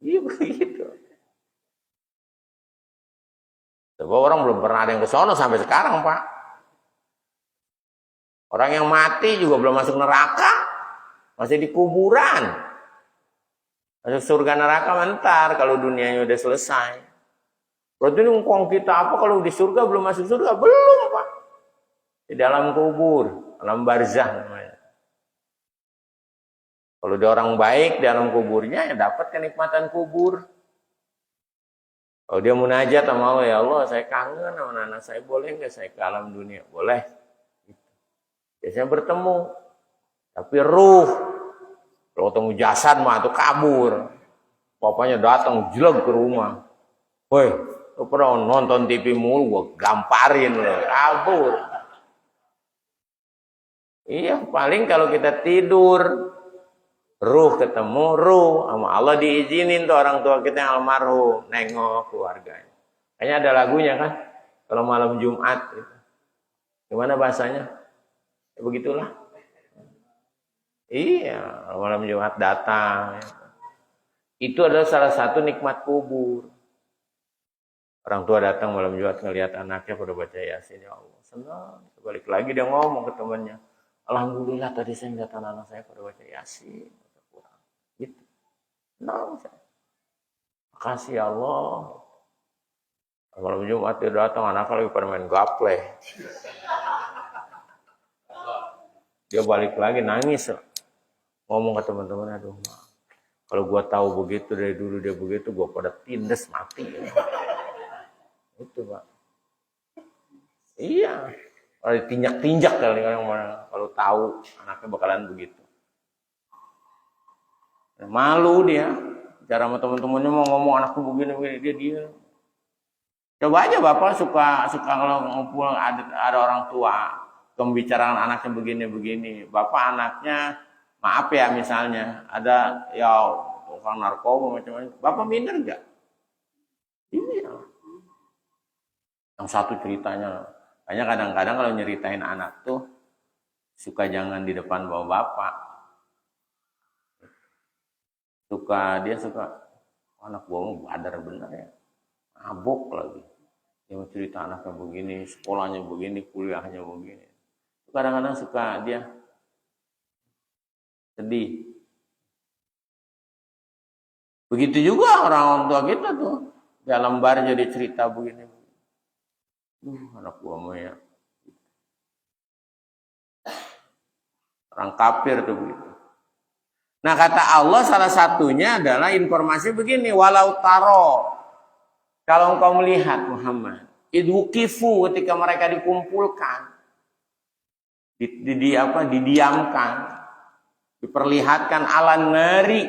Iya begitu. Sebab orang belum pernah ada yang ke sono sampai sekarang, Pak. Orang yang mati juga belum masuk neraka, masih di kuburan. Masuk surga neraka mentar kalau dunianya udah selesai. Berarti ngomong kita apa kalau di surga belum masuk surga? Belum, Pak. Di dalam kubur, alam barzah namanya. Kalau dia orang baik di dalam kuburnya, ya dapat kenikmatan kubur. Kalau dia munajat sama Allah, ya Allah, saya kangen sama anak saya, boleh nggak saya ke alam dunia? Boleh. Biasanya bertemu. Tapi ruh, kalau ketemu jasad mah itu kabur. Bapaknya datang jelag ke rumah. Woi, lu pernah nonton TV mulu, gua gamparin lo, kabur. Iya, paling kalau kita tidur, ruh ketemu ruh, sama Allah diizinin tuh orang tua kita yang almarhum nengok keluarganya. Kayaknya ada lagunya kan, kalau malam Jumat. Gitu. Gimana bahasanya? Ya, begitulah. Iya, malam Jumat datang. Itu adalah salah satu nikmat kubur. Orang tua datang malam Jumat ngelihat anaknya pada baca Yasin, ya Allah, senang. Balik lagi dia ngomong ke temannya, alhamdulillah tadi saya ngeliat anak saya pada baca Yasin. Gitu. Senang saya. Makasih ya Allah. Malam Jumat dia datang, anaknya lagi pada main gaple. Dia balik lagi nangis. Ngomong ke teman-teman, aduh, kalau gua tahu begitu dari dulu dia begitu, gua pada tindes mati. Itu Pak. Iya. Kalau ditinjak-tinjak kali orang mana kalau tahu anaknya bakalan begitu. Malu dia. Cara sama teman-temannya mau ngomong anakku begini-begini dia. Coba aja Bapak suka kalau ngumpul ada orang tua pembicaraan anaknya begini-begini. Bapak anaknya maaf ya misalnya ada ya tukang narkoba macam-macam. Bapak minder enggak? Iya. Yang satu ceritanya, hanya kadang-kadang kalau nyeritain anak tuh suka jangan di depan bapak. Dia suka anak gua badar bener ya, mabuk lagi. Dia mau cerita anaknya begini, sekolahnya begini, kuliahnya begini. Kadang-kadang suka dia sedih. Begitu juga orang tua kita tuh dalam bar jadi cerita begini. Anak gua mah ya. Orang kafir tuh begitu. Nah kata Allah salah satunya adalah informasi begini, walau taro. Kalau engkau melihat Muhammad, idhukifu ketika mereka dikumpulkan, didiamkan, diperlihatkan ala nari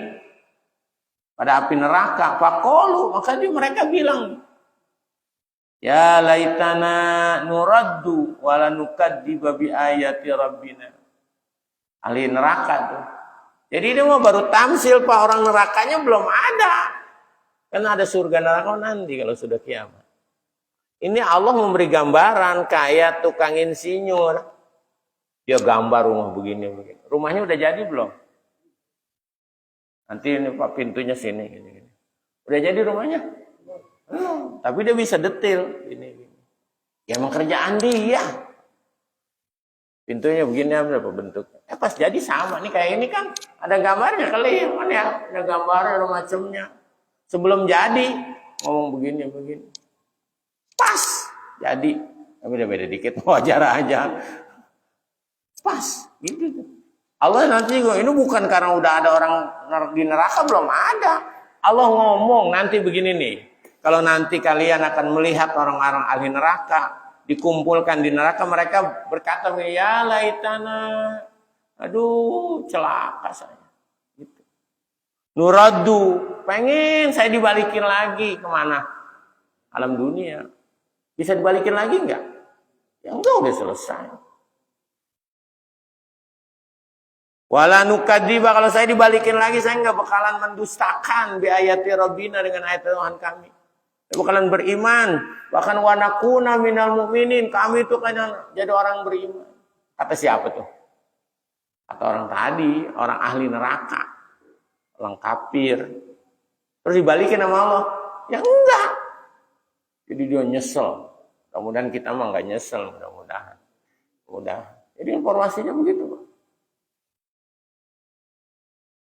pada api neraka, faqalu, maka mereka bilang, ya laitana nuraddu wala nukadziba bi ayati rabbina. Ahli neraka tuh. Jadi dia mau baru tamsil Pak, orang nerakanya belum ada. Karena ada surga neraka nanti kalau sudah kiamat. Ini Allah memberi gambaran kayak tukang insinyur. Dia gambar rumah begini. Rumahnya udah jadi belum? Nanti ini Pak pintunya sini. Udah jadi rumahnya? Tapi dia bisa detail. Ya emang kerjaan dia. Pintunya begini berapa bentuknya. Pas jadi sama. Nih kayak ini kan ada gambarnya kali ya. Ada gambarnya, ada macamnya. Sebelum jadi ngomong begini. Pas jadi. Tapi beda dikit, wajar aja. Pas gitu. Allah nanti ini bukan karena udah ada orang di neraka, belum ada. Allah ngomong nanti begini nih. Kalau nanti kalian akan melihat orang-orang ahli neraka dikumpulkan di neraka, mereka berkata, ya laitana, aduh celaka saya. Gitu. Nuraddu, pengen saya dibalikin lagi kemana? Alam dunia. Bisa dibalikin lagi enggak? Ya enggak, udah selesai. Wala nukadziba, kalau saya dibalikin lagi saya enggak bakalan mendustakan bi ayati rabbina, dengan ayat Tuhan kami. Saya bakalan beriman, bahkan wa nakuna minal mu'minin, kami itu kan jadi orang beriman. Kata siapa tuh? Kata orang tadi, orang ahli neraka, orang kafir. Terus dibalikin sama Allah? Ya enggak. Jadi dia nyesel. Mudah-mudahan kita mah enggak nyesel, mudah-mudahan. Jadi informasinya begitu, Pak.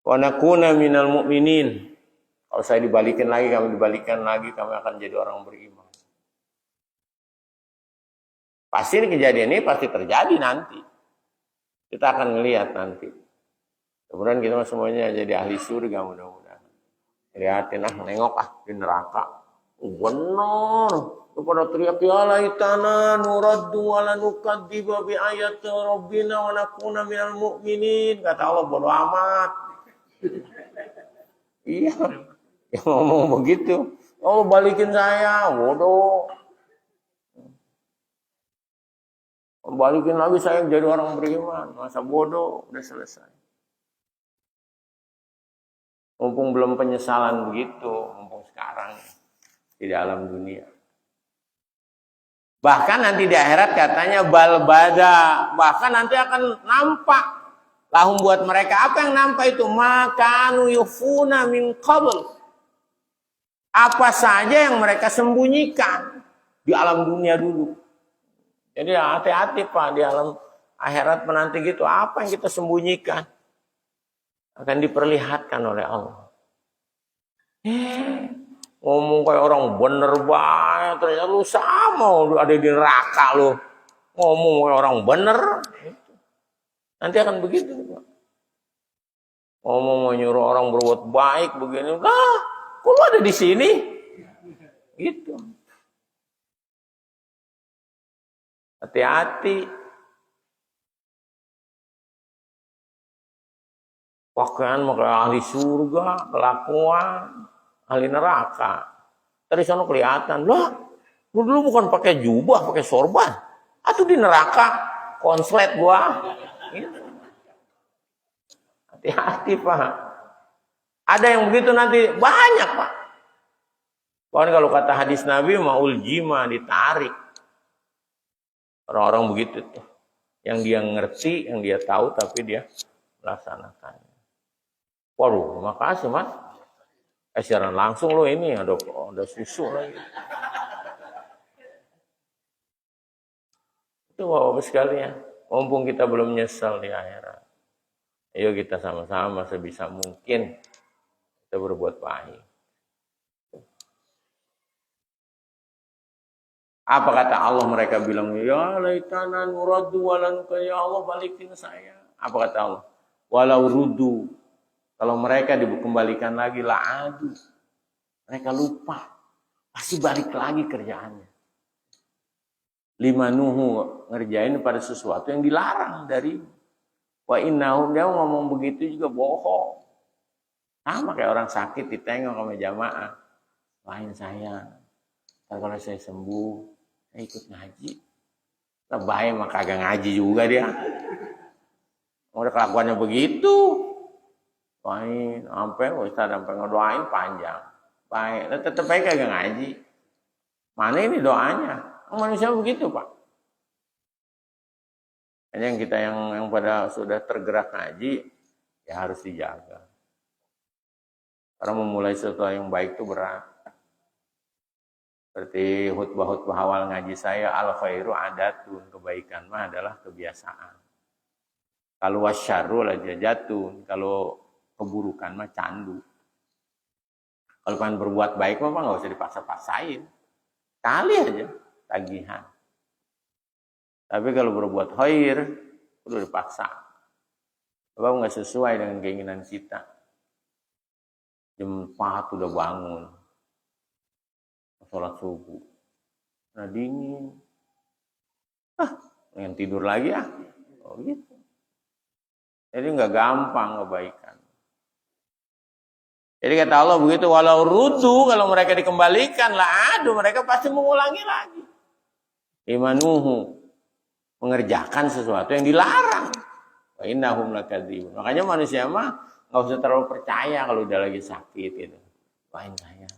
Wa nakuna minal mu'minin. Kalau saya dibalikin lagi, kami dibalikan lagi, kami akan jadi orang beriman. Pasti kejadian ini pasti terjadi nanti. Kita akan melihat nanti. Kemudian kita semuanya jadi ahli surga mudah-mudahan. Lihatin nengok di neraka. Benar. Kepada teriak ya laitana nuraddu wa la nukadziba bi ayati rabbina wa nakuna minal mu'minin. Kata Allah bodo amat. Iya. Yang ngomong begitu. Oh balikin saya, bodoh. Balikin lagi saya jadi orang beriman. Masa bodoh, udah selesai. Mumpung belum penyesalan begitu, mumpung sekarang di dalam dunia. Bahkan nanti di akhirat katanya balbada. Bahkan nanti akan nampak. Lahum buat mereka. Apa yang nampak itu? Makanu yufuna min qabl. Apa saja yang mereka sembunyikan di alam dunia dulu. Jadi hati-hati Pak, di alam akhirat menanti gitu, apa yang kita sembunyikan akan diperlihatkan oleh Allah. Ngomong kayak orang bener banget, ternyata lu sama, lu ada di neraka lu. Ngomong kayak orang bener, nanti akan begitu Pak. Ngomong mau nyuruh orang berbuat baik begini, kok lu ada di sini? Gitu. Hati-hati. Pakaian makanya ahli surga, kelakuan, ahli neraka. Dari sana kelihatan, lah, lu dulu bukan pakai jubah, pakai sorban. Atau di neraka, konslet gua. Gitu. Hati-hati Pak. Ada yang begitu nanti, banyak Pak. Bahkan kalau kata hadis Nabi, ma'ul jima ditarik. Orang-orang begitu tuh. Yang dia ngerti, yang dia tahu, tapi dia melaksanakan. Waduh, makasih Mas. Siaran langsung lo ini, ada susu lagi. Itu Bapak sekalian. Mumpung kita belum nyesal di akhirat. Ayo kita sama-sama sebisa mungkin kita berbuat baik. Apa kata Allah mereka bilang, ya laitana nuraddu wa la nukadziba, ya Allah balikin saya. Apa kata Allah? Walau ruddu, kalau mereka dikembalikan lagi la'adu. Mereka lupa, pasti balik lagi kerjaannya. Limanuhu, ngerjain pada sesuatu yang dilarang dari wa innahum, dia ngomong begitu juga bohong. Sama kayak orang sakit ditengok sama jamaah. Lain saya. Kalau saya sembuh, saya ikut ngaji. Lebay mah kagak ngaji juga dia. Udah kelakuannya begitu. Main, sampai Ustaz sampai ngedoain panjang. Baik, tetap baik kagak ngaji. Mana ini doanya? Manusia begitu Pak. Hanya yang kita yang pada sudah tergerak ngaji, ya harus dijaga. Karena memulai sesuatu yang baik itu berat. Seperti khutbah-khutbah awal ngaji saya, al khairu adatun, kebaikan mah adalah kebiasaan. Kalau wasyarru lajajatun, kalau keburukan mah candu. Kalau pengen berbuat baik mah nggak usah dipaksa-paksain. Kali aja tagihan. Tapi kalau berbuat khair, perlu dipaksa. Sebab nggak sesuai dengan keinginan kita. Jam 4 udah bangun. Sholat subuh. Nah dingin. Pengen tidur lagi ya. Oh gitu. Jadi nggak gampang kebaikan. Jadi kata Allah begitu, walau rudu, kalau mereka dikembalikan lah, aduh mereka pasti mengulangi lagi. Imanuhu, mengerjakan sesuatu yang dilarang. Wa innahum lakadzibun. Makanya manusia mah nggak usah terlalu percaya kalau udah lagi sakit gitu. Doain saya.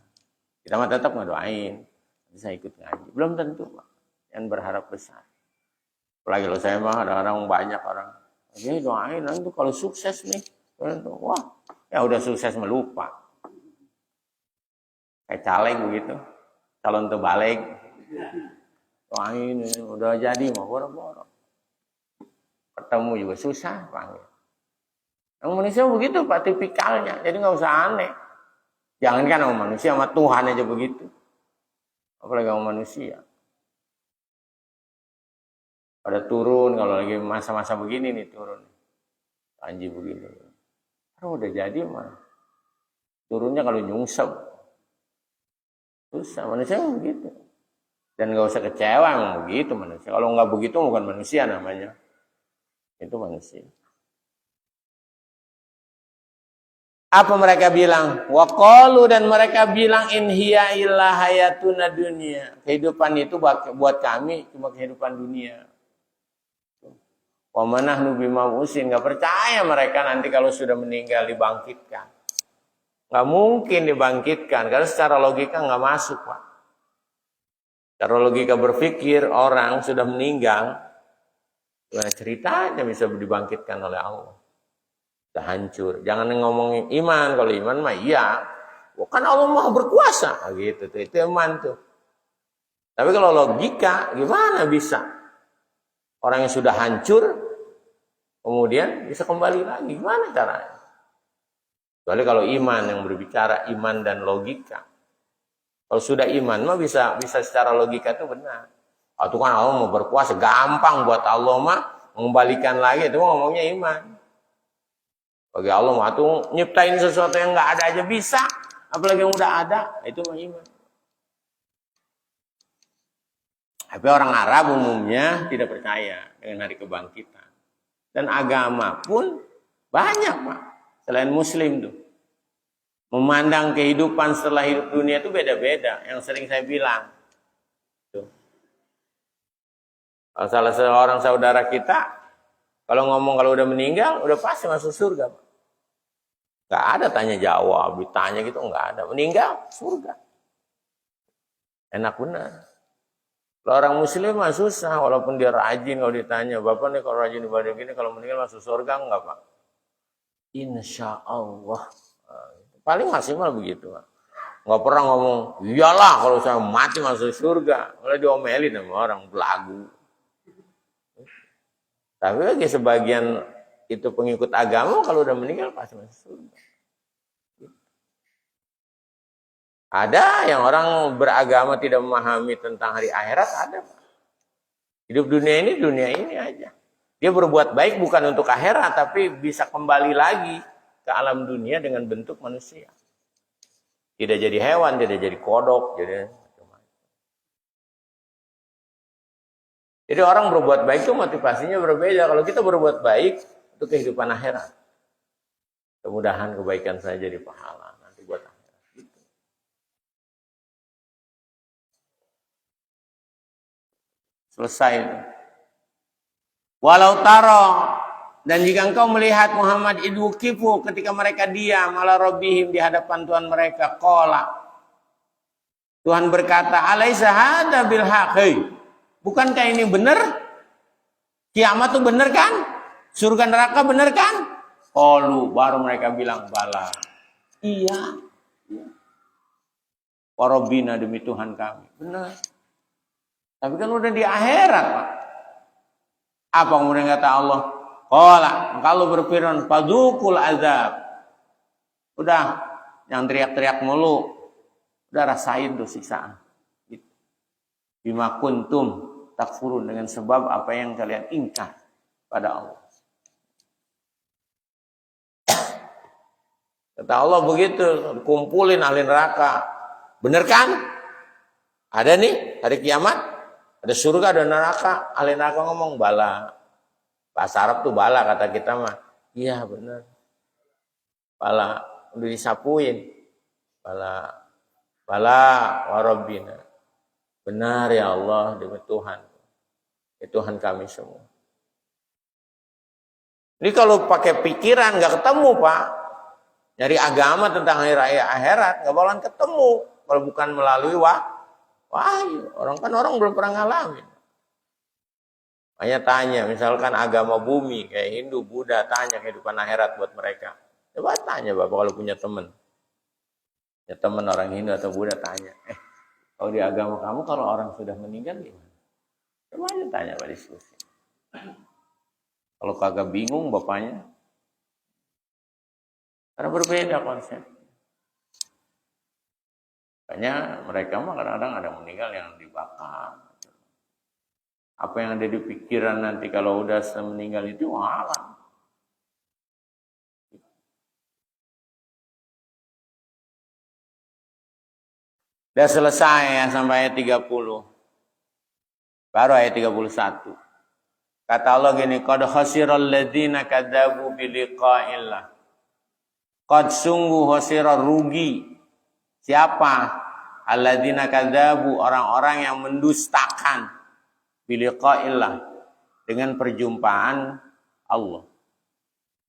Kita mah tetap ngedoain. Saya ikut ngaji. Belum tentu Pak. Yang berharap besar. Apalagi kalau saya mah ada orang banyak orang. Jadi doain nanti kalau sukses nih. Wah, ya udah sukses melupa. Kayak caleg begitu. Calon terbalik. Doain udah jadi mah boro-boro. Ketemu juga susah Pak. Yang manusia begitu Pak tipikalnya. Jadi nggak usah aneh. Jangankan sama manusia, sama Tuhan aja begitu. Apalagi sama manusia. Pada turun, kalau lagi masa-masa begini nih turun. Anji begini. Kalau udah jadi mah. Turunnya kalau nyungsep. Susah, manusia begitu. Dan gak usah kecewa emang begitu manusia. Kalau nggak begitu bukan manusia namanya. Itu manusia. Apa mereka bilang? Waqalu, dan mereka bilang in hiya illa hayatuna dunya. Kehidupan itu buat kami cuma kehidupan dunia. Wa manahnu bimausin, enggak percaya mereka nanti kalau sudah meninggal dibangkitkan. Enggak mungkin dibangkitkan karena secara logika enggak masuk, Pak. Secara logika berpikir orang sudah meninggal, gimana ceritanya bisa dibangkitkan oleh Allah? Sudah hancur. Jangan ngomongin iman, kalau iman mah iya. Kan Allah Maha berkuasa, gitu tuh. Itu iman tuh. Tapi kalau logika gimana bisa? Orang yang sudah hancur kemudian bisa kembali lagi. Gimana caranya? Kecuali kalau iman yang berbicara iman dan logika. Kalau sudah iman mah bisa secara logika itu benar. Itu kan Allah mau berkuasa, gampang buat Allah mah mengembalikan lagi, itu ngomongnya iman. Bagi Allah mah tuh nyiptain sesuatu yang nggak ada aja bisa, apalagi yang udah ada, itu mah iman. Tapi orang Arab umumnya tidak percaya dengan hari kebangkitan. Dan agama pun banyak, Pak. Selain Muslim tuh. Memandang kehidupan setelah hidup dunia itu beda-beda. Yang sering saya bilang. Tuh. Salah seorang saudara kita, kalau ngomong kalau udah meninggal, udah pasti masuk surga, Pak. Gak ada tanya jawab, ditanya gitu, gak ada. Meninggal, surga. Enak benar. Kalau orang muslim mah susah, walaupun dia rajin kalau ditanya, Bapak nih kalau rajin ibadah gini, kalau meninggal masuk surga enggak, Pak? Insya Allah. Paling maksimal begitu, Pak. Enggak pernah ngomong, iyalah kalau saya mati masuk surga. Malah diomelin sama orang, belagu. Tapi bagi sebagian itu pengikut agama, kalau udah meninggal pasti masuk surga. Ada yang orang beragama tidak memahami tentang hari akhirat, ada. Hidup dunia ini aja. Dia berbuat baik bukan untuk akhirat, tapi bisa kembali lagi ke alam dunia dengan bentuk manusia. Tidak jadi hewan, tidak jadi kodok, jadi orang berbuat baik itu motivasinya berbeda. Kalau kita berbuat baik untuk kehidupan akhirat, kemudahan kebaikan saya jadi pahala nanti buat akhirat. Selesai. Walau taro, dan jika engkau melihat Muhammad idwukifu ketika mereka diam ala rabbihim di hadapan Tuhan mereka, qala, Tuhan berkata, alaisa hada bil haqi, bukankah ini benar? Kiamat itu benar kan? Surga neraka benar kan? Qalu, baru mereka bilang bala. Iya. Wa rabbina, demi Tuhan kami. Benar. Tapi kan udah di akhirat, Pak. Apa kemudian kata Allah? Qala, kalau berfirman, fadzukul azab. Udah, yang teriak-teriak mulu, udah rasain tuh siksaan. Bima kuntum takfurun, dengan sebab apa yang kalian ingkar pada Allah. Kata Allah begitu, kumpulin ahli neraka. Bener kan? Ada nih hari kiamat. Ada surga, ada neraka. Ahli neraka ngomong, bala. Bahasa Arab tuh bala, kata kita mah. Iya benar. Bala. Udah disapuin. Bala. Bala warabbina. Benar ya Allah, demi Tuhan. Ya Tuhan kami semua. Ini kalau pakai pikiran gak ketemu, Pak. Nyari agama tentang hari raya akhirat gak bakalan ketemu. Kalau bukan melalui wahyu. Orang belum pernah ngalamin. Makanya tanya, misalkan agama bumi kayak Hindu, Buddha, tanya kehidupan akhirat buat mereka. Coba tanya Bapak kalau punya teman. Ya teman orang Hindu atau Buddha, tanya. Kalau di agama kamu kalau orang sudah meninggal gimana? Coba aja tanya Pak, diskusi. Kalau kagak bingung bapaknya. Karena berbeda konsep. Makanya mereka mah kadang-kadang ada yang meninggal yang dibakar. Apa yang ada di pikiran nanti kalau udah meninggal itu halang. Udah selesai ya sampai ayat 30. Baru ayat 31. Kata Allah gini, qad khasiral ladzina kadzabu biliqa'illah. Qad sungguh khasira rugi. Siapa? Alladzina kadzabu, orang-orang yang mendustakan biliqa'illah, dengan perjumpaan Allah.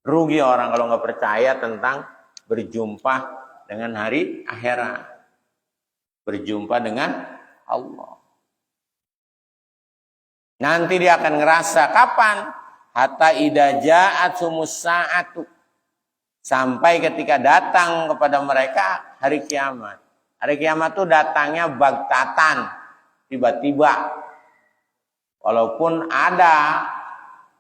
Rugi orang kalau nggak percaya tentang berjumpa dengan hari akhirat. Berjumpa dengan Allah. Nanti dia akan ngerasa kapan? Hatta idza ja'at sa'atu. Sampai ketika datang kepada mereka hari kiamat. Hari kiamat itu datangnya bagtatan, tiba-tiba. Walaupun ada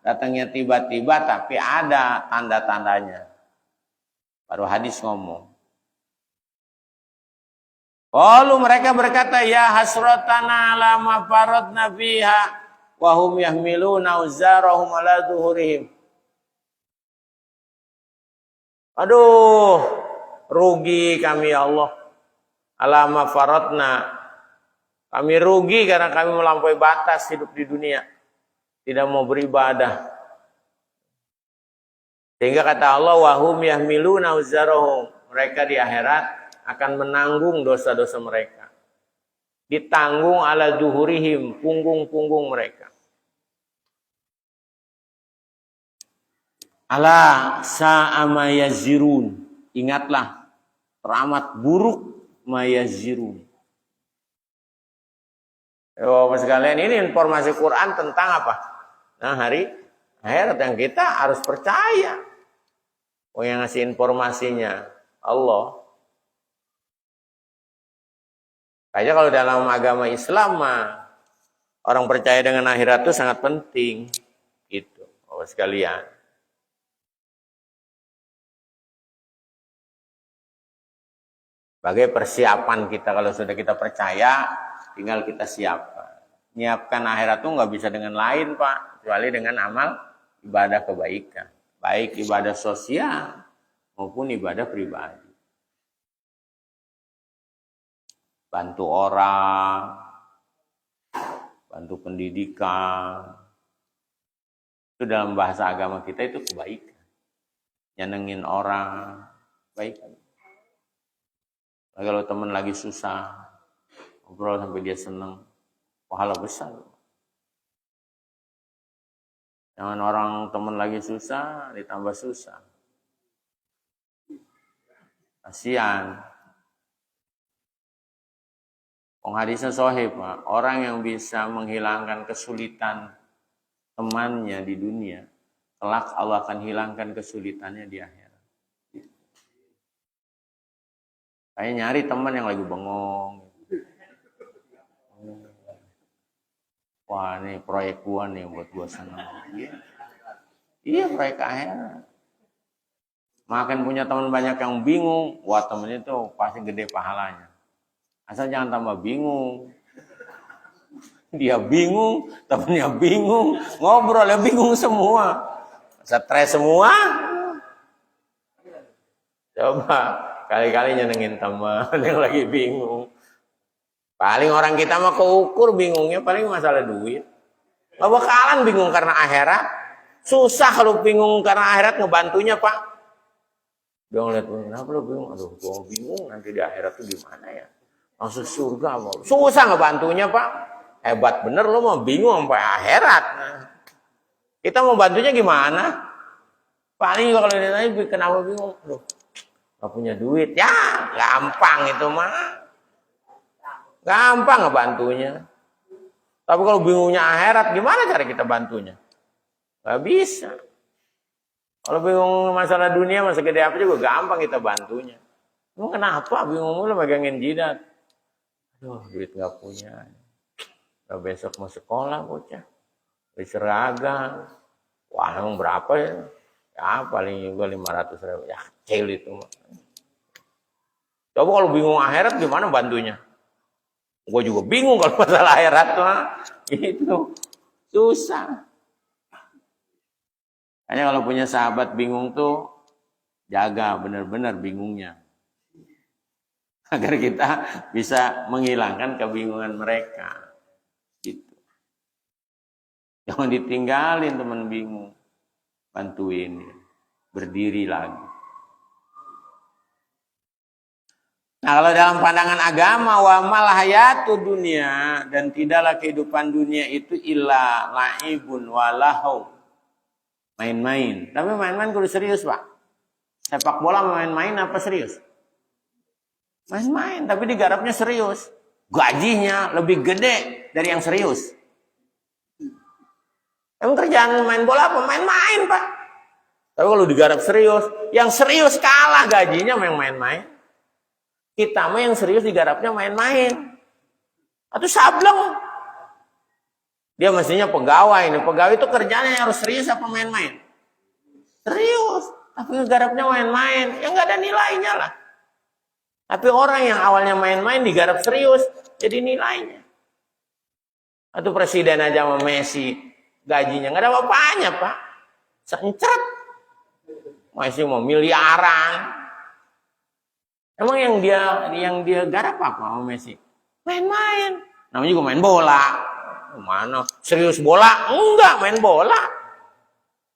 datangnya tiba-tiba, tapi ada tanda-tandanya. Baru hadis ngomong. Lalu mereka berkata, ya hasratana ala ma faradna fiha wa hum yahmiluna uzarahum ala zuhurihim. Aduh, rugi kami ya Allah. Ala ma faradna. Kami rugi karena kami melampaui batas hidup di dunia. Tidak mau beribadah. Sehingga kata Allah, wa hum yahmiluna uzarahum. Mereka di akhirat akan menanggung dosa-dosa mereka. Ditanggung ala zuhurihim, punggung-punggung mereka. Ala sa'ama yazirun. Ingatlah, teramat buruk mayazirun. Bapak sekalian, ini informasi Quran tentang apa? Nah, hari akhirat yang kita harus percaya. Oh, yang ngasih informasinya Allah. Kayaknya kalau dalam agama Islam mah orang percaya dengan akhirat itu sangat penting, gitu, Bapak sekalian. Sebagai persiapan kita kalau sudah kita percaya, tinggal kita siapkan. Nyiapkan akhirat itu nggak bisa dengan lain, Pak, kecuali dengan amal ibadah kebaikan, baik ibadah sosial maupun ibadah pribadi. Bantu orang, bantu pendidikan. Itu dalam bahasa agama kita itu kebaikan. Nyenengin orang, baik. Kalau teman lagi susah, ngobrol sampai dia senang, pahala besar. Jangan orang teman lagi susah, ditambah susah. Kasihan. Hadisnya sahih, Pak. Orang yang bisa menghilangkan kesulitan temannya di dunia, kelak Allah akan hilangkan kesulitannya di akhirat. Kayak nyari teman yang lagi bengong. Wah, ini proyek gua nih buat gua senang. Iya, proyek akhirat. Makin punya teman banyak yang bingung, wah temennya tuh pasti gede pahalanya. Asal jangan tambah bingung. Dia bingung, temennya bingung, ngobrolnya bingung semua. Stres semua. Coba kali-kali nyenengin teman yang lagi bingung. Paling orang kita mah keukur bingungnya paling masalah duit. Gak bakalan bingung karena akhirat. Susah kalau bingung karena akhirat ngebantunya, Pak. Dia ngeliat, kenapa lo bingung? Aduh, gua bingung nanti di akhirat tuh gimana ya? Masuk surga mau. Susah ngebantunya, Pak. Hebat bener lo mau bingung sampai akhirat. Nah, kita mau bantunya gimana? Paling juga kalau ditanya kenapa bingung? Loh, gak punya duit. Ya, gampang itu mah. Gampang ngebantunya. Tapi kalau bingungnya akhirat, gimana cara kita bantunya? Gak bisa. Kalau bingung masalah dunia, masa gede apa juga gampang kita bantunya. Emang kenapa bingung mulu megangin jidat? Aduh, duit gak punya. Nah, besok mau sekolah bocah. Beli seragam. Wah, emang berapa ya? Ya paling juga 500.000. Ya kecil itu. Coba kalau bingung akhirat gimana bantunya? Gue juga bingung kalau masalah akhirat mah. Itu susah. Hanya kalau punya sahabat bingung tuh jaga benar-benar bingungnya. Agar kita bisa menghilangkan kebingungan mereka. Gitu. Jangan ditinggalin teman bingung. Bantuin. Berdiri lagi. Nah kalau dalam pandangan agama wa mal hayatu dunia, dan tidaklah kehidupan dunia itu illa laibun walahu. Main-main. Tapi main-main kudu serius, Pak. Sepak bola main-main apa serius? Main-main, tapi digarapnya serius. Gajinya lebih gede dari yang serius. Emang kerjaan main bola apa? Main-main, Pak. Tapi kalau digarap serius, yang serius kalah gajinya main-main. Kita mah yang serius digarapnya main-main. Atau sableng. Dia mestinya pegawai. Nih, pegawai itu kerjanya harus serius apa main-main? Serius. Tapi digarapnya main-main. Ya nggak ada nilainya lah. Tapi orang yang awalnya main-main digarap serius, jadi nilainya. Atau presiden aja sama Messi, gajinya nggak ada apa-apanya, Pak. Sencret. Messi mau miliaran. Emang yang dia garap apa sama Messi? Main-main. Namanya juga main bola. Mana? Serius bola? Enggak, main bola.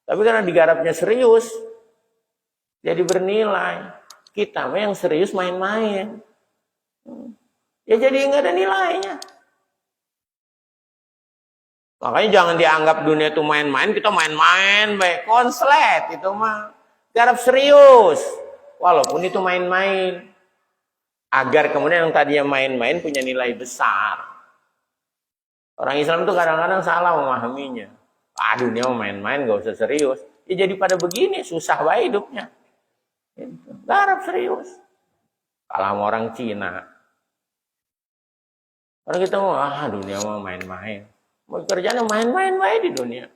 Tapi karena digarapnya serius, jadi bernilai. Kita mah yang serius main-main. Ya jadi nggak ada nilainya. Makanya jangan dianggap dunia itu main-main, kita main-main, baik konslet itu mah. Garap serius. Walaupun itu main-main. Agar kemudian yang tadinya main-main punya nilai besar. Orang Islam itu kadang-kadang salah memahaminya. Ah dunia main-main gak usah serius. Ya jadi pada begini, susah banget hidupnya. Garap serius. Kalah sama orang Cina. Orang kita mau, dunia mau main-main. Mau kerjanya main-main baik di dunia.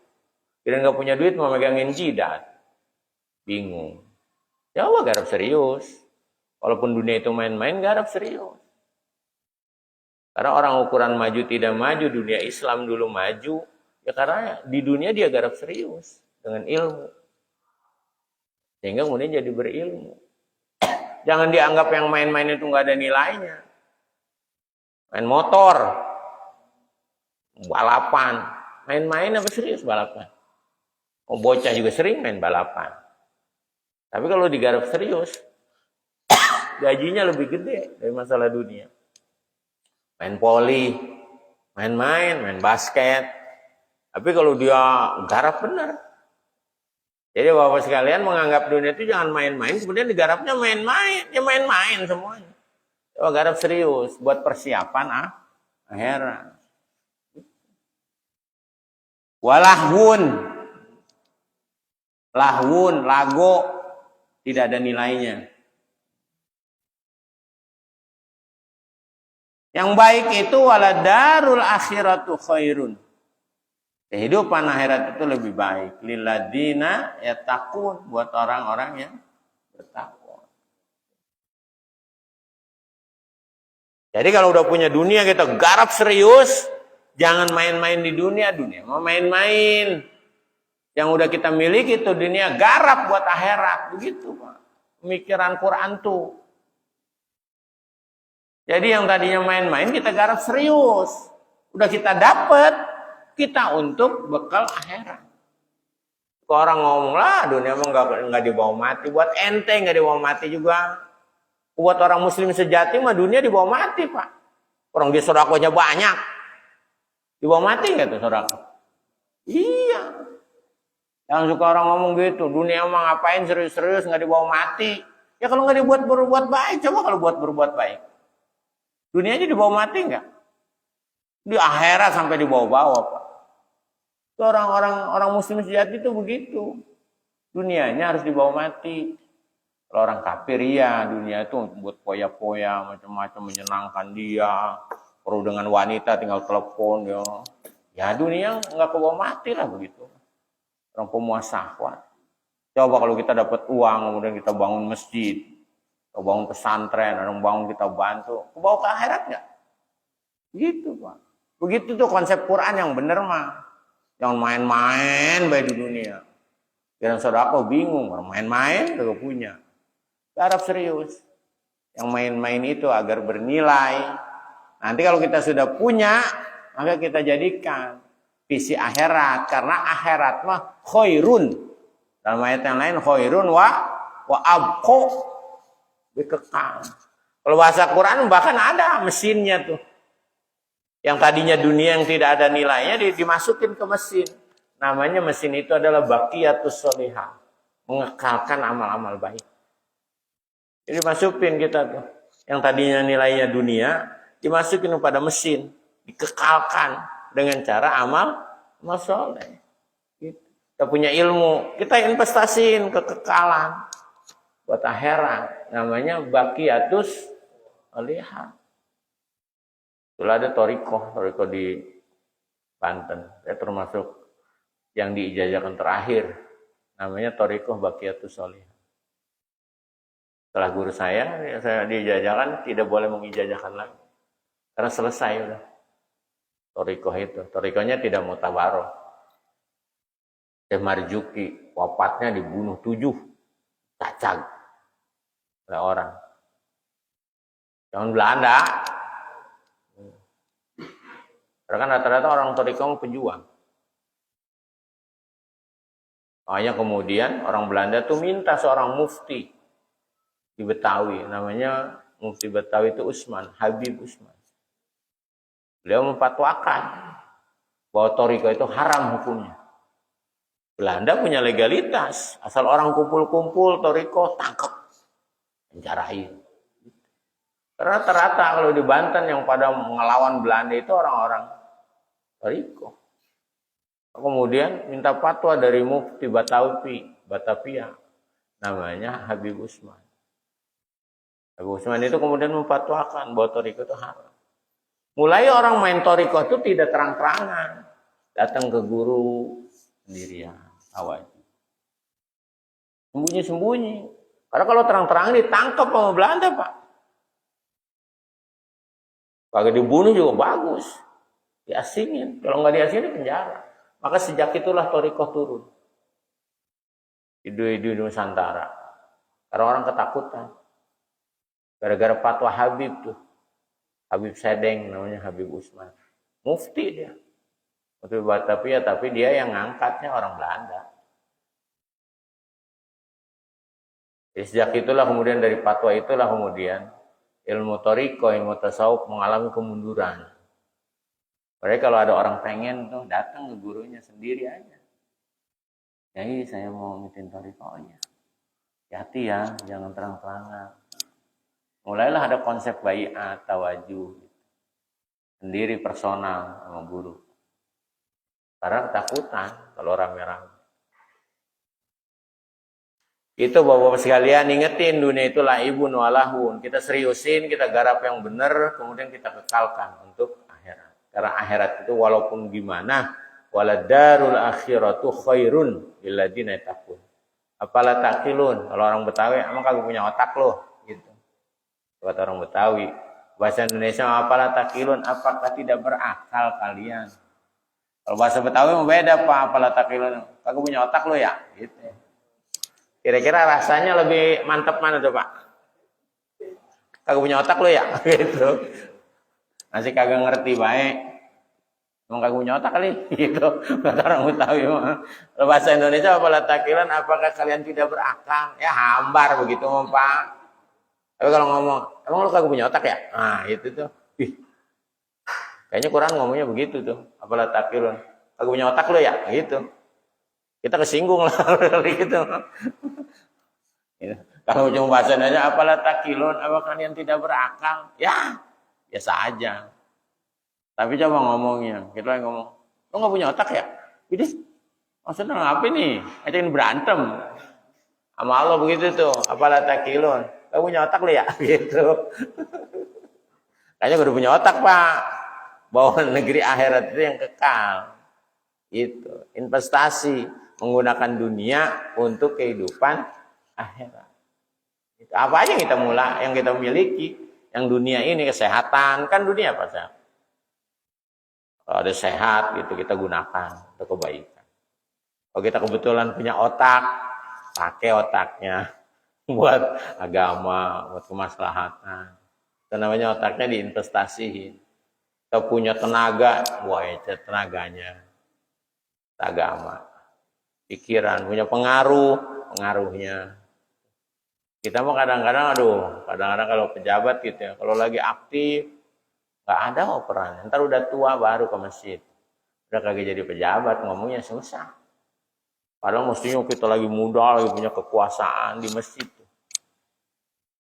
Kira nggak punya duit mau megangin jidat. Bingung. Ya Allah garap serius. Walaupun dunia itu main-main, garap serius. Karena orang ukuran maju tidak maju, dunia Islam dulu maju. Ya karena di dunia dia garap serius. Dengan ilmu. Sehingga kemudian jadi berilmu. Jangan dianggap yang main-main itu nggak ada nilainya. Main motor, balapan, main-main apa serius balapan? Oh bocah juga sering main balapan. Tapi kalau digarap serius, gajinya lebih gede dari masalah dunia. Main poli, main basket. Tapi kalau dia garap benar. Jadi Bapak sekalian menganggap dunia itu jangan main-main, kemudian digarapnya main-main. Ya main-main semuanya. Coba garap serius buat persiapan akhirat. Walahwun. Lahwun, lago. Tidak ada nilainya. Yang baik itu waladarul akhiratu khairun. Kehidupan akhirat itu lebih baik. Lilladina yattaqun, buat orang-orang yang bertakwa. Jadi kalau udah punya dunia kita garap serius, jangan main-main di dunia mau main-main. Yang udah kita miliki itu dunia garap buat akhirat, begitu Pak. Pemikiran Quran tuh. Jadi yang tadinya main-main kita garap serius. Udah kita dapat. Kita untuk bekal akhirat. Kalau orang ngomong lah dunia emang nggak dibawa mati. Buat ente nggak dibawa mati juga. Buat orang muslim sejati mah dunia dibawa mati Pak. Orang dia sodakonya banyak. Dibawa mati nggak tuh sodako? Iya. Yang suka orang ngomong gitu. Dunia emang ngapain serius-serius nggak dibawa mati. Ya kalau nggak dibuat berbuat baik. Coba kalau buat berbuat baik. Dunianya dibawa mati nggak? Di akhirat sampai dibawa-bawa Pak. Orang muslim sejati itu begitu. Dunianya harus dibawa mati. Kalau orang kafir ya dunia itu buat poya-poya macam-macam menyenangkan dia. Perlu dengan wanita tinggal telepon ya. Ya dunia nggak kebawa mati lah begitu. Orang pemuas syahwat. Coba kalau kita dapat uang kemudian kita bangun masjid. bangun pesantren, orang bangun kita bantu, kebawa ke akhirat nggak? Gitu Pak. Begitu tuh konsep Quran yang bener mah. Jangan main-main baik di dunia. Kira saudara bingung, orang main-main gak punya. Harap serius. Yang main-main itu agar bernilai. Nanti kalau kita sudah punya, maka kita jadikan visi akhirat. Karena akhirat mah khairun. Dalam ayat yang lain khairun wa abqa, kekal. Kalau bahasa Quran bahkan ada mesinnya tuh. Yang tadinya dunia yang tidak ada nilainya dimasukin ke mesin. Namanya mesin itu adalah baqiyatus sholihah. Mengekalkan amal-amal baik. Jadi masukin kita tuh. Yang tadinya nilainya dunia, dimasukin kepada mesin. Dikekalkan dengan cara amal soleh. Gitu. Kita punya ilmu, kita investasiin kekekalan. Buat akhirat. Namanya baqiyatus sholihah. Itulah ada toriko di Banten. Saya termasuk yang diijazahkan terakhir. Namanya toriko baqiyatus sholihah. Setelah guru saya diijazahkan tidak boleh mengijazahkan lagi. Karena selesai udah. Toriko itu. Torikonya tidak mutabaroh. Syekh Marzuki wafatnya dibunuh 7 cacag oleh orang. Zaman Belanda. Karena kan rata-rata orang toriko pejuang. Makanya kemudian orang Belanda tuh minta seorang mufti di Betawi, namanya mufti Betawi itu Usman, Habib Usman. Beliau memfatwakan bahwa toriko itu haram hukumnya. Belanda punya legalitas, asal orang kumpul-kumpul toriko tangkap, penjarain. Karena rata-rata kalau di Banten yang pada melawan Belanda itu orang-orang toriko. Kemudian minta fatwa dari mufti Batavia, namanya Habib Usman. Habib Usman itu kemudian memfatwakan bahwa toriko itu haram. Mulai orang main toriko itu tidak terang-terangan, datang ke guru sendirian, awal. Sembunyi-sembunyi. Karena kalau terang-terangan ditangkap sama Belanda, Pak. Kagak dibunuh juga bagus. Diasingin. Kalau nggak diasingin, penjara. Maka sejak itulah toriko turun. Di Nusantara. Karena orang ketakutan. Gara-gara fatwa Habib tuh. Habib Sedeng namanya Habib Usman. Mufti dia. Mufti Batavia, tapi dia yang ngangkatnya orang Belanda. Jadi sejak itulah kemudian dari fatwa itulah kemudian ilmu toriko, ilmu tasawuf mengalami kemunduran. Mereka kalau ada orang pengen tuh datang ke gurunya sendiri aja. Jadi saya mau ngikutin torikonya. Hati ya, jangan terang-terangan. Mulailah ada konsep baiat, tawajuh. Sendiri personal sama guru. Karena ketakutan kalau rame-rame. Itu bapak-bapak sekalian, ingetin dunia itu laibun walahun. Kita seriusin, kita garap yang benar, kemudian kita kekalkan untuk akhirat. Karena akhirat itu walaupun gimana, waladarul akhiratu khairun lilladzina yattaqun. Apalah taqilun. Kalau orang Betawi, emang kagak punya otak loh. Kata orang Betawi, bahasa Indonesia apalah takilun, apakah tidak berakal kalian? Kalau bahasa Betawi beda Pak, apalah takilun, kagak punya otak lo ya? Gitu. Kira-kira rasanya lebih mantap mana tuh Pak? Kagak punya otak lo ya? Gitu. Masih kagak ngerti baik. Emang kagak punya otak kali? Gitu. Kata orang Betawi. Kalau bahasa Indonesia apalah takilun, apakah kalian tidak berakal? Ya hambar begitu Pak. Tapi kalau ngomong, emang lu kagak punya otak ya? Nah itu tuh. Kayaknya Quran ngomongnya begitu tuh. Apalah takilun. Kagak punya otak lu ya? Gitu. Kita kesinggung lah. Gitu. Kalau cuma bahasanya apalah takilun. Apa kalian tidak berakal? Ya, biasa aja. Tapi coba ngomongnya. Kita ngomong, lu gak punya otak ya? Jadi, maksudnya ngapain nih? Ajakin berantem. Sama Allah begitu tuh. Apalah takilun. Kamu punya otak lu ya? Gitu. Kayaknya gue udah punya otak Pak. Bahwa negeri akhirat itu yang kekal. Itu. Investasi. Menggunakan dunia untuk kehidupan akhirat. Apa aja yang kita miliki, yang dunia ini kesehatan, kan dunia apa sehat? Kalau ada sehat gitu kita gunakan untuk kebaikan. Kalau kita kebetulan punya otak, pakai otaknya buat agama, buat kemaslahatan. Itu namanya otaknya diinvestasiin. Kita punya tenaga, wah itu tenaganya agama. Pikiran, punya pengaruhnya. Kita mah kadang-kadang kalau pejabat gitu ya, kalau lagi aktif nggak ada perannya. Ntar udah tua baru ke masjid, udah kagak jadi pejabat, ngomongnya susah. Padahal mestinya kita lagi muda, lagi punya kekuasaan di masjid.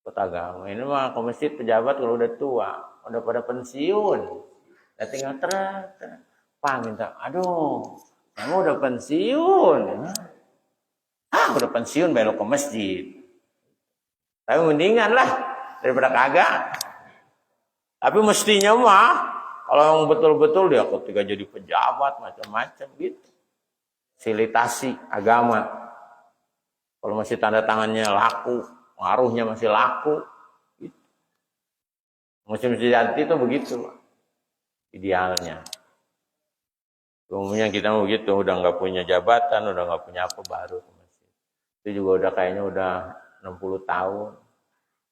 Kota agama ini mah ke masjid pejabat kalau udah tua, udah pada pensiun, udah tinggal Pak minta, aduh, kamu udah pensiun, udah pensiun belok ke masjid. Tapi mendingan lah daripada kagak. Tapi mestinya mah kalau yang betul-betul dia ketika jadi pejabat macam-macam gitu. Fasilitasi agama. Kalau masih tanda tangannya laku, pengaruhnya masih laku. Gitu. Musim sejati itu begitu idealnya. Umumnya kita begitu, udah nggak punya jabatan, udah nggak punya apa baru ke masjid. Itu juga udah kayaknya udah 60 tahun.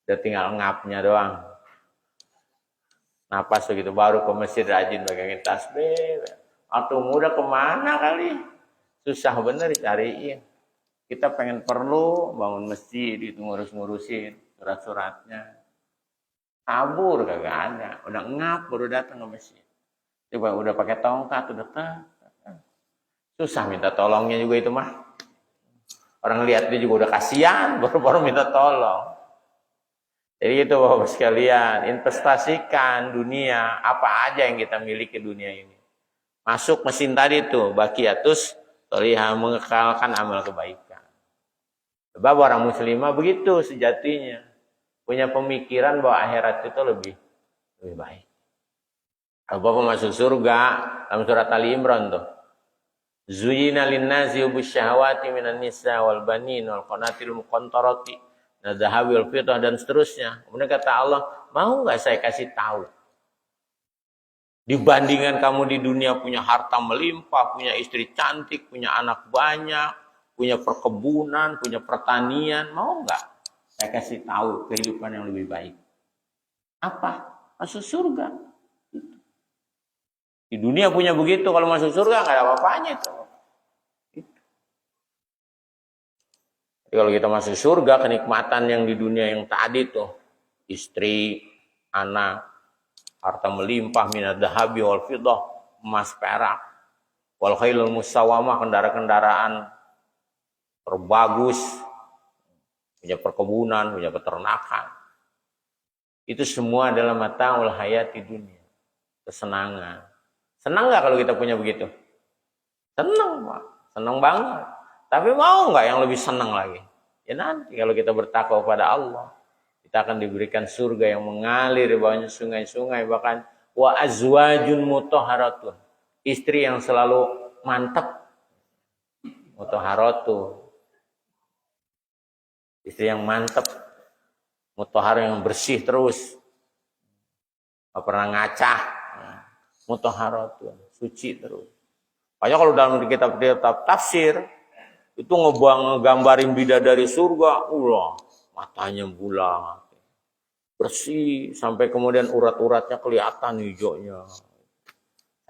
Udah tinggal ngapnya doang. Napas begitu baru ke masjid rajin pegangin tasbih. Atau muda kemana kali? Susah bener dicariin. Kita pengen perlu bangun masjid itu ngurus-ngurusin surat-suratnya. Kabur kagak ada. Udah ngap baru datang ke masjid. Coba udah pakai tongkat udah susah minta tolongnya juga itu mah. Orang lihat dia juga udah kasihan, baru-baru minta tolong. Jadi itu Bapak sekalian, investasikan dunia, apa aja yang kita miliki dunia ini. Masuk mesin tadi tuh, baqiyatus sholihah, mengekalkan amal kebaikan. Sebab orang muslimah begitu sejatinya. Punya pemikiran bahwa akhirat itu lebih baik. Kalau Bapak masuk surga, dalam surat Ali Imran tuh. Zuyina linnasi hubbus syahawati minan nisa wal banin wal qanatil muqantarati nadhahabi wal fiddah dan seterusnya. Kemudian kata Allah, mau enggak saya kasih tahu? Dibandingkan kamu di dunia punya harta melimpah, punya istri cantik, punya anak banyak, punya perkebunan, punya pertanian, mau enggak saya kasih tahu kehidupan yang lebih baik? Apa? Masuk surga. Di dunia punya begitu, kalau masuk surga nggak ada apa-apanya itu. Jadi kalau kita masuk surga, kenikmatan yang di dunia yang tadi tuh, istri, anak, harta melimpah, minad dahabi wal fiddah, emas perak, wal khailul musawamah, kendaraan-kendaraan terbagus, punya perkebunan, punya peternakan. Itu semua adalah mata'ul hayati dunia, kesenangan. Senang nggak kalau kita punya begitu? Senang, Pak. Senang banget. Tapi mau nggak yang lebih senang lagi? Ya nanti kalau kita bertakwa kepada Allah, kita akan diberikan surga yang mengalir di bawahnya sungai-sungai, bahkan wa azwajun mutahharatun. Istri yang selalu mantap. Mutahharatun. Istri yang mantap. Mutahhar yang bersih terus. Nggak pernah ngacah. Mutahharatun, suci terus. Makanya kalau dalam kitab tafsir itu ngegambarin bidadari surga, matanya bulat, bersih sampai kemudian urat-uratnya kelihatan hijaunya.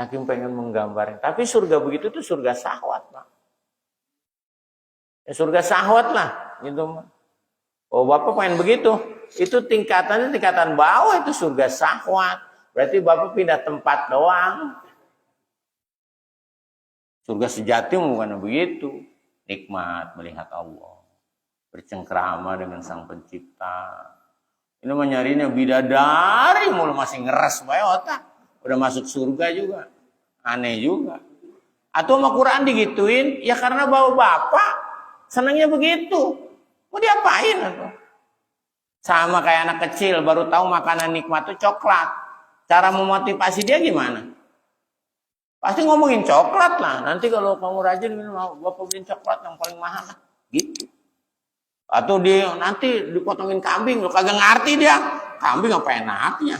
Saking pengen menggambarin. Tapi surga begitu tuh surga syahwat, Pak. Ya, surga syahwat lah, gitu, Pak. Oh, Bapak pengen begitu. Itu tingkatan bawah itu surga syahwat. Berarti Bapak pindah tempat doang. Surga sejati bukan begitu. Nikmat melihat Allah. Bercengkrama dengan Sang Pencipta. Ini menyarinya bidadari mulu masih ngeres bae otak. Udah masuk surga juga. Aneh juga. Atau sama Quran digituin, ya karena bapak senangnya begitu. Mau diapain atau? Sama kayak anak kecil baru tahu makanan nikmat itu coklat. Cara memotivasi dia gimana? Pasti ngomongin coklat lah. Nanti kalau kamu rajin, Bapak beliin coklat yang paling mahal lah. Gitu. Atau dia nanti dipotongin kambing, lo kagak ngerti dia. Kambing apa enaknya?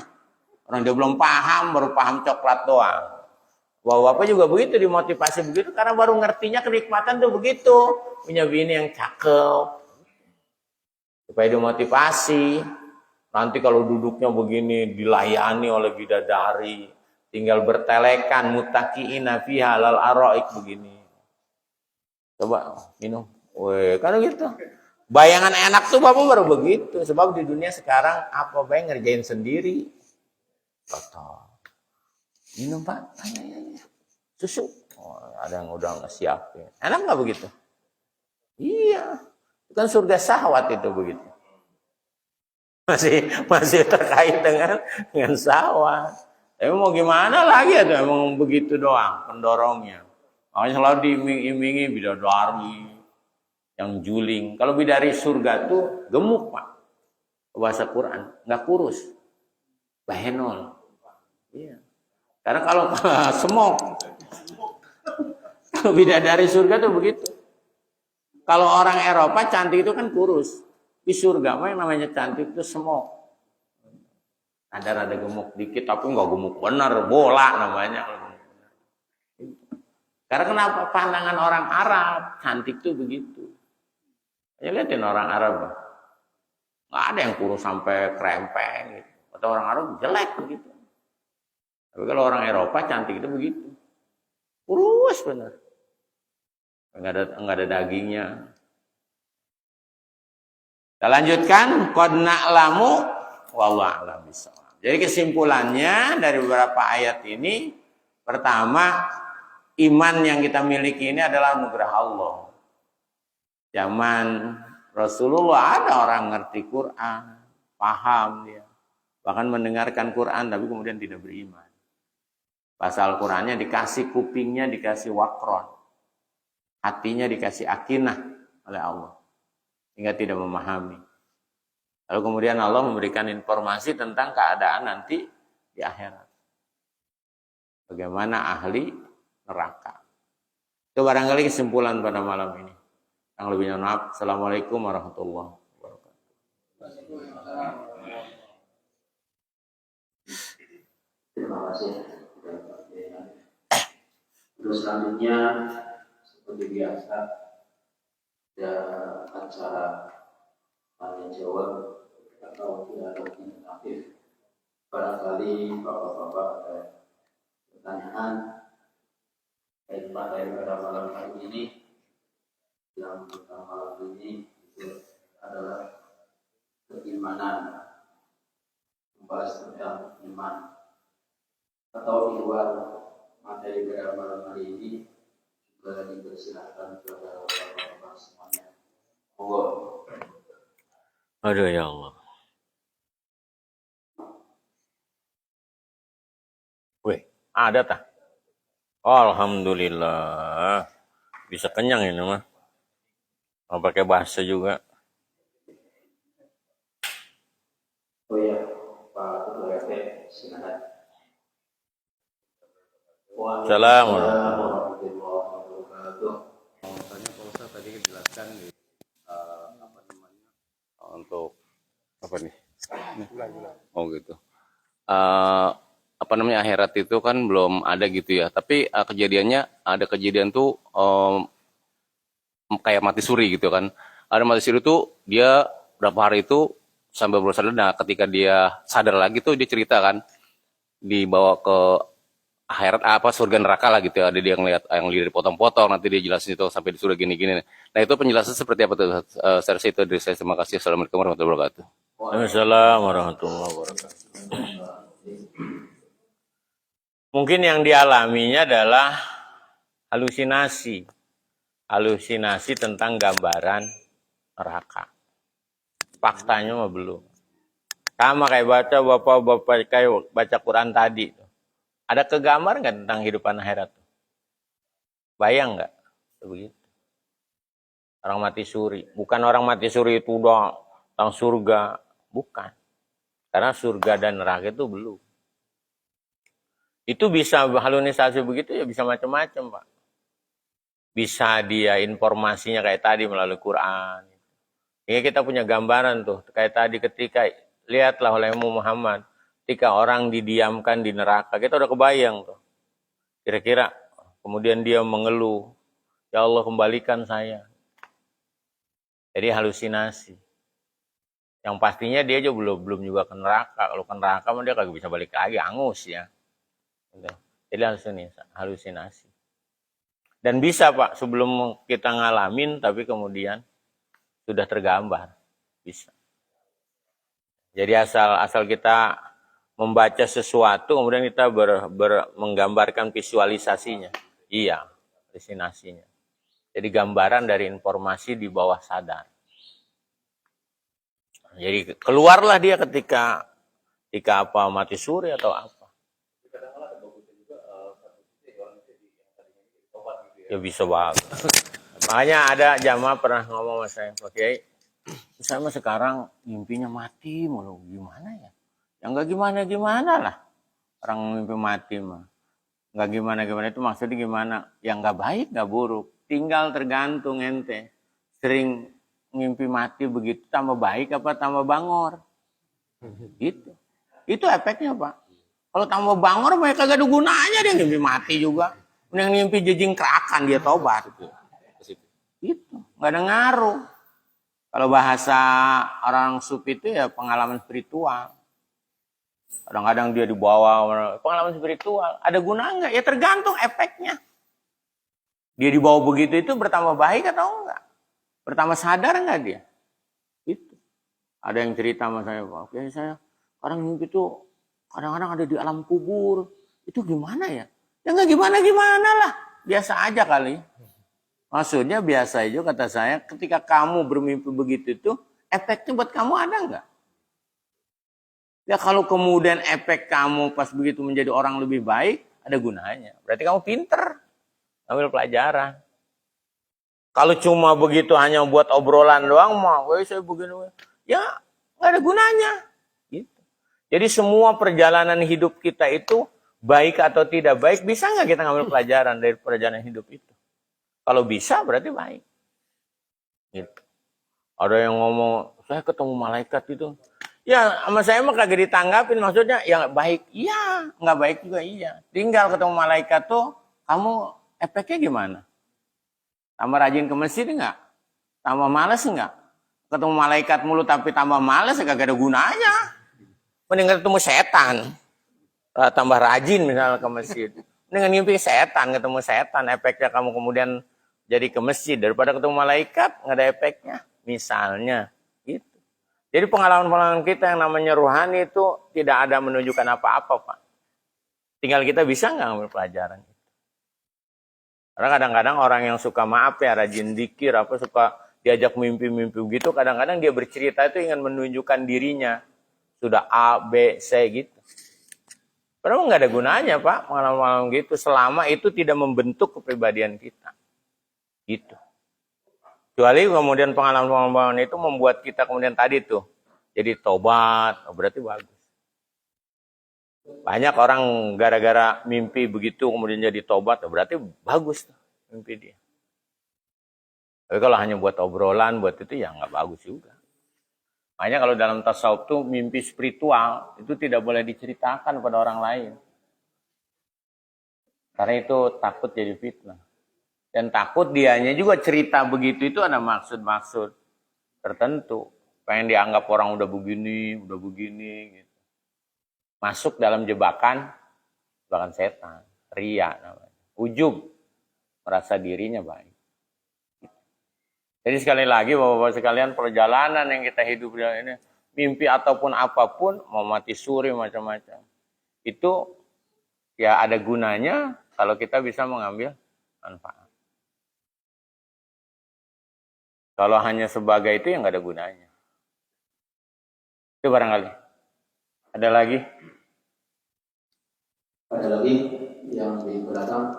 Orang dia belum paham, baru paham coklat doang. Bapak juga begitu, dimotivasi begitu karena baru ngertinya kenikmatan tuh begitu. Punya bini yang cakep. Supaya dimotivasi. Nanti kalau duduknya begini dilayani oleh bidadari, tinggal bertelekan mutakiina fiha alal araik begini. Coba minum. Weh, kan gitu. Bayangan enak tuh Bapak baru begitu. Sebab di dunia sekarang apa baik ngerjain sendiri. Kotor. Minum Pak. Susu. Oh, ada yang udah ngesiapin. Enak nggak begitu? Iya. Itu kan surga syahwat itu begitu. Masih terkait dengan syahwat. Tapi mau gimana lagi ya tuh, emang begitu doang pendorongnya. Makanya selalu diiming-imingi bidadari yang juling. Kalau bidadari surga tuh gemuk Pak. Bahasa Quran, nggak kurus. Bahenol. Iya. Karena kalau semok, kalau bidadari surga tuh begitu. Kalau orang Eropa cantik itu kan kurus. Di surga mah yang namanya cantik itu semok. Ada rada gemuk dikit tapi nggak gemuk benar, bola namanya. Karena kenapa? Pandangan orang Arab cantik tuh begitu. Ya lihatin orang Arab, nggak ada yang kurus sampai krempeng gitu. Atau orang Arab jelek begitu. Tapi kalau orang Eropa cantik itu begitu, kurus benar, nggak ada dagingnya. Kita lanjutkan, qad na'lamu wallahu a'lam bishawab. Jadi kesimpulannya dari beberapa ayat ini, pertama, iman yang kita miliki ini adalah anugerah Allah. Zaman Rasulullah ada orang ngerti Quran, paham dia, bahkan mendengarkan Quran tapi kemudian tidak beriman. Pasal Qurannya dikasih kupingnya, dikasih wakron, hatinya dikasih akinah oleh Allah, hingga tidak memahami. Lalu kemudian Allah memberikan informasi tentang keadaan nanti di akhirat. Bagaimana ahli neraka. Itu barangkali kesimpulan pada malam ini. Yang lebihnya maaf. Assalamualaikum warahmatullahi wabarakatuh.
Terima kasih. Terus selanjutnya seperti biasa ada acara tanya jawab atau tidak ada interaktif. Barangkali bapak-bapak ada pertanyaan pada malam hari ini. Yang pada malam ini itu adalah keimanan, membahas tentang iman atau di luar materi pada malam hari ini juga dipersilakan kepada bapak-bapak semuanya. Allah.
Aduh ya Allah. Wih, ada tak? Alhamdulillah. Bisa kenyang ini mah. Mau pakai bahasa juga.
Oh iya, Pak Ketua RT, silakan.
Assalamualaikum
warahmatullahi wabarakatuh.
Makanya Pak Ustaz tadi dijelaskan di apa namanya untuk apa nih? Oh gitu. Apa namanya akhirat itu kan belum ada gitu ya. Tapi kejadiannya ada kejadian tuh kayak mati suri gitu kan. Ada mati suri tuh dia berapa hari itu sampai baru sadar. Nah ketika dia sadar lagi tuh dia cerita kan dibawa ke akhirat apa surga neraka lah gitu ya. Ada dia ngeliat yang dipotong-potong, nanti dia jelasin itu sampai di surga gini-gini. Nah itu penjelasan seperti apa tuh? Saya rasa itu dari saya. Terima kasih. Assalamualaikum warahmatullahi wabarakatuh. Waalaikumsalam warahmatullahi wabarakatuh. Mungkin yang dialaminya adalah halusinasi. Halusinasi tentang gambaran neraka. Faktanya mah belum. Sama kayak bapak-bapak kayak baca Quran tadi. Ada kegambar nggak tentang kehidupan akhirat? Bayang nggak? Begitu. Orang mati suri. Bukan orang mati suri itu udah tentang surga. Bukan. Karena surga dan neraka itu belum. Itu bisa halusinasi begitu ya bisa macam-macam Pak. Bisa dia informasinya kayak tadi melalui Quran. Ini kita punya gambaran tuh. Kayak tadi ketika, lihatlah olehmu Muhammad. Ketika orang didiamkan di neraka. Kita udah kebayang tuh. Kira-kira kemudian dia mengeluh. Ya Allah kembalikan saya. Jadi halusinasi. Yang pastinya dia juga belum juga ke neraka. Kalau ke neraka dia kagak bisa balik lagi. Angus ya. Jadi halusinasi. Dan bisa Pak, sebelum kita ngalamin, tapi kemudian sudah tergambar. Bisa. Jadi asal kita membaca sesuatu, kemudian kita menggambarkan visualisasinya. Iya, halusinasinya. Jadi gambaran dari informasi di bawah sadar. Jadi keluarlah dia ketika apa mati suri atau apa. Ya bisa banget. Makanya ada jamaah pernah ngomong sama saya, Pak Kiai, saya mah sekarang mimpinya mati mulu, gimana ya? Ya nggak gimana-gimana lah. Orang mimpi mati mah. Nggak gimana-gimana itu maksudnya gimana? Yang nggak baik, nggak buruk. Tinggal tergantung ente. Sering mimpi mati begitu, tambah baik apa tambah bangor. Gitu. Itu efeknya Pak. Kalau tambah bangor, mereka gak ada gunanya dia mimpi mati juga. Yang mimpi jejing kerakan dia tobat. Itu nggak ada ngaruh. Kalau bahasa orang sufi itu ya pengalaman spiritual. Kadang-kadang dia dibawa pengalaman spiritual. Ada guna enggak? Ya tergantung efeknya. Dia dibawa begitu itu bertambah baik atau enggak? Bertambah sadar enggak dia? Itu. Ada yang cerita sama saya, Pak. Oke, saya kadang mimpi itu kadang-kadang ada di alam kubur. Itu gimana ya? Ya enggak gimana-gimana lah. Biasa aja kali. Maksudnya biasa aja kata saya, ketika kamu bermimpi begitu itu, efeknya buat kamu ada enggak? Ya kalau kemudian efek kamu pas begitu menjadi orang lebih baik, ada gunanya. Berarti kamu pinter. Ambil pelajaran. Kalau cuma begitu hanya buat obrolan doang, mah, saya begini. Ya, nggak ada gunanya. Gitu. Jadi semua perjalanan hidup kita itu, baik atau tidak baik, bisa nggak kita ngambil pelajaran dari perjalanan hidup itu? Kalau bisa, berarti baik. Gitu. Ada yang ngomong, saya ketemu malaikat itu. Ya, sama saya mah kagak ditanggapin. Maksudnya, ya baik, iya. Nggak baik juga, iya. Tinggal ketemu malaikat tuh, kamu efeknya gimana? Tambah rajin ke masjid enggak? Tambah males enggak? Ketemu malaikat mulu tapi tambah males, ya kagak ada gunanya. Mending ketemu setan. Tambah rajin misalnya ke masjid. Mending ngimpi setan, ketemu setan. Efeknya kamu kemudian jadi ke masjid. Daripada ketemu malaikat, nggak ada efeknya. Misalnya. Gitu. Jadi pengalaman-pengalaman kita yang namanya ruhani itu tidak ada menunjukkan apa-apa, Pak. Tinggal kita bisa nggak ngambil pelajaran. Karena kadang-kadang orang yang suka maaf ya, rajin dikir, apa suka diajak mimpi-mimpi begitu, kadang-kadang dia bercerita itu ingin menunjukkan dirinya. Sudah A, B, C gitu. Padahal nggak ada gunanya Pak, pengalaman gitu, selama itu tidak membentuk kepribadian kita. Gitu. Kecuali kemudian pengalaman-pengalaman itu membuat kita kemudian tadi tuh, jadi tobat, berarti bagus. Banyak orang gara-gara mimpi begitu kemudian jadi tobat, berarti bagus tuh mimpi dia. Tapi kalau hanya buat obrolan, buat itu ya nggak bagus juga. Makanya kalau dalam tasawuf tuh mimpi spiritual itu tidak boleh diceritakan pada orang lain. Karena itu takut jadi fitnah. Dan takut dianya juga cerita begitu itu ada maksud-maksud tertentu. Pengen dianggap orang udah begini gitu. Masuk dalam jebakan setan, ria namanya. Ujub, merasa dirinya baik. Jadi sekali lagi Bapak-Bapak sekalian, perjalanan yang kita hidup ini, mimpi ataupun apapun, mau mati suri macam-macam, itu ya ada gunanya kalau kita bisa mengambil manfaat. Kalau hanya sebagai itu ya nggak ada gunanya. Itu barangkali. Ada lagi?
Ada lagi yang di belakang?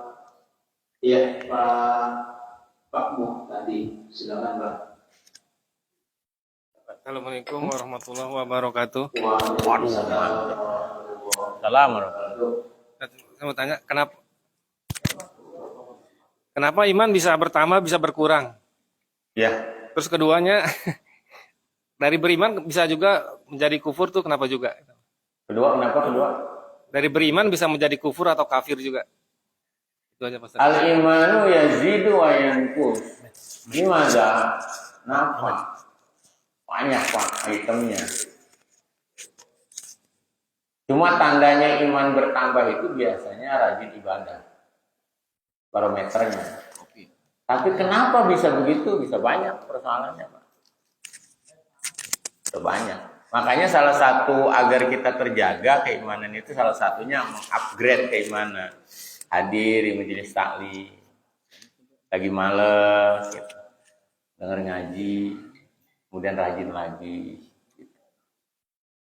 Iya, Pak Mu tadi, silakan Pak.
Assalamualaikum warahmatullahi wabarakatuh.
Assalamualaikum.
Saya mau tanya, kenapa iman bisa bertambah, bisa berkurang?
Ya.
Terus keduanya, Dari beriman bisa juga menjadi kufur tuh kenapa juga?
Kedua, kenapa kedua?
Dari beriman bisa menjadi kufur atau kafir juga. Itu aja Pak Ustaz.
Al-imanu yazidu wa yanqus. Gimana? Kenapa? Banyak Pak itemnya. Cuma tandanya iman bertambah itu biasanya rajin ibadah. Barometernya. Tapi kenapa bisa begitu? Bisa banyak persoalannya Pak. Bisa banyak. Makanya salah satu agar kita terjaga keimanan itu salah satunya mengupgrade keimanan. Hadir di majelis taklim, lagi males, gitu. Dengar ngaji, kemudian rajin lagi. Gitu.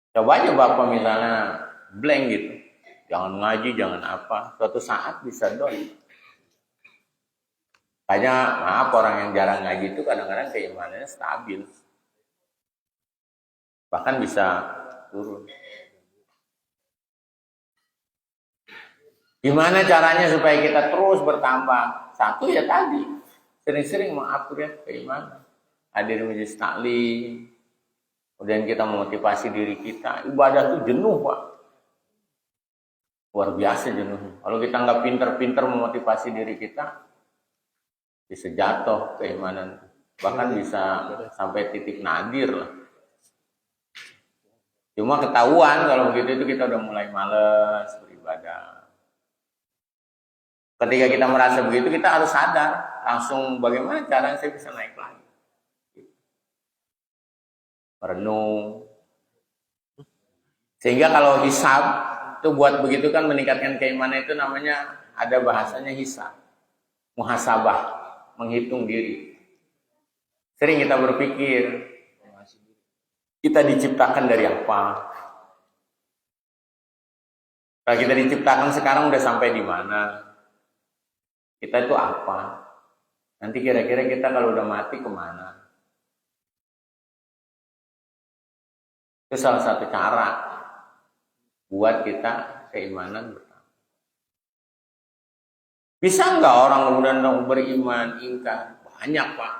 Coba aja Bapak misalnya blank gitu, jangan ngaji, jangan apa, suatu saat bisa doi. Makanya maaf orang yang jarang ngaji itu kadang-kadang keimanannya stabil, bahkan bisa turun. Gimana caranya supaya kita terus bertambah? Satu ya tadi, sering-sering mengupgrade keimanan. Hadir majelis taklim, kemudian kita memotivasi diri kita. Ibadah itu jenuh Pak, luar biasa jenuh. Kalau kita nggak pinter-pinter memotivasi diri kita, bisa jatuh keimanan, bahkan bisa sampai titik nadir lah. Cuma ketahuan kalau begitu itu kita udah mulai males beribadah. Ketika kita merasa begitu, kita harus sadar langsung bagaimana caranya saya bisa naik lagi. Merenung. Sehingga kalau hisab itu buat begitu kan meningkatkan keimanan itu namanya ada bahasanya hisab. Muhasabah, menghitung diri. Sering kita berpikir kita diciptakan dari apa? Kalau kita diciptakan sekarang udah sampai di mana? Kita itu apa? Nanti kira-kira kita kalau udah mati kemana? Itu salah satu cara buat kita keimanan bertambah. Bisa nggak orang kemudian beriman, ingkar? Banyak Pak.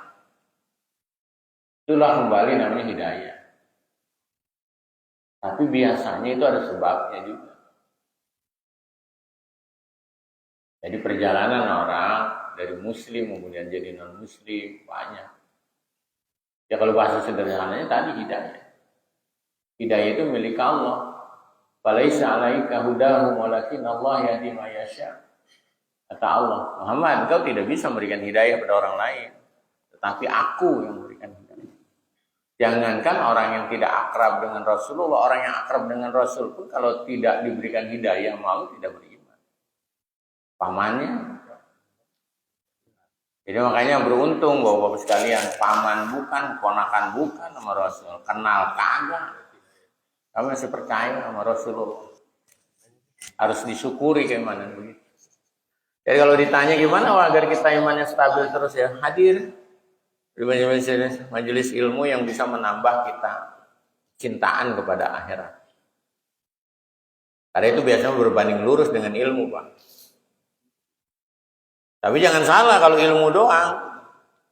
Itulah kembali namanya hidayah. Tapi biasanya itu ada sebabnya juga. Jadi perjalanan orang dari muslim kemudian jadi non muslim banyak. Ya kalau bahasa sederhananya tadi hidayah. Hidayah itu milik Allah. Falaisa 'alaika hudahum walakin Allah yahdi man yasha. Kata Allah, Muhammad, engkau tidak bisa memberikan hidayah pada orang lain, tetapi aku yang memberikan hidayah. Jangankan orang yang tidak akrab dengan Rasulullah, orang yang akrab dengan Rasul pun kalau tidak diberikan hidayah mau tidak beriman. Pamannya. Jadi makanya beruntung Bapak-bapak sekalian, paman bukan, ponakan bukan sama Rasul, kenal kagak. Kamu masih percaya sama Rasulullah. Harus disyukuri keimanan begitu. Jadi kalau ditanya gimana agar kita imannya stabil terus ya, hadir di majelis ilmu yang bisa menambah kita cintaan kepada akhirat. Karena itu biasanya berbanding lurus dengan ilmu Pak. Tapi jangan salah kalau ilmu doang.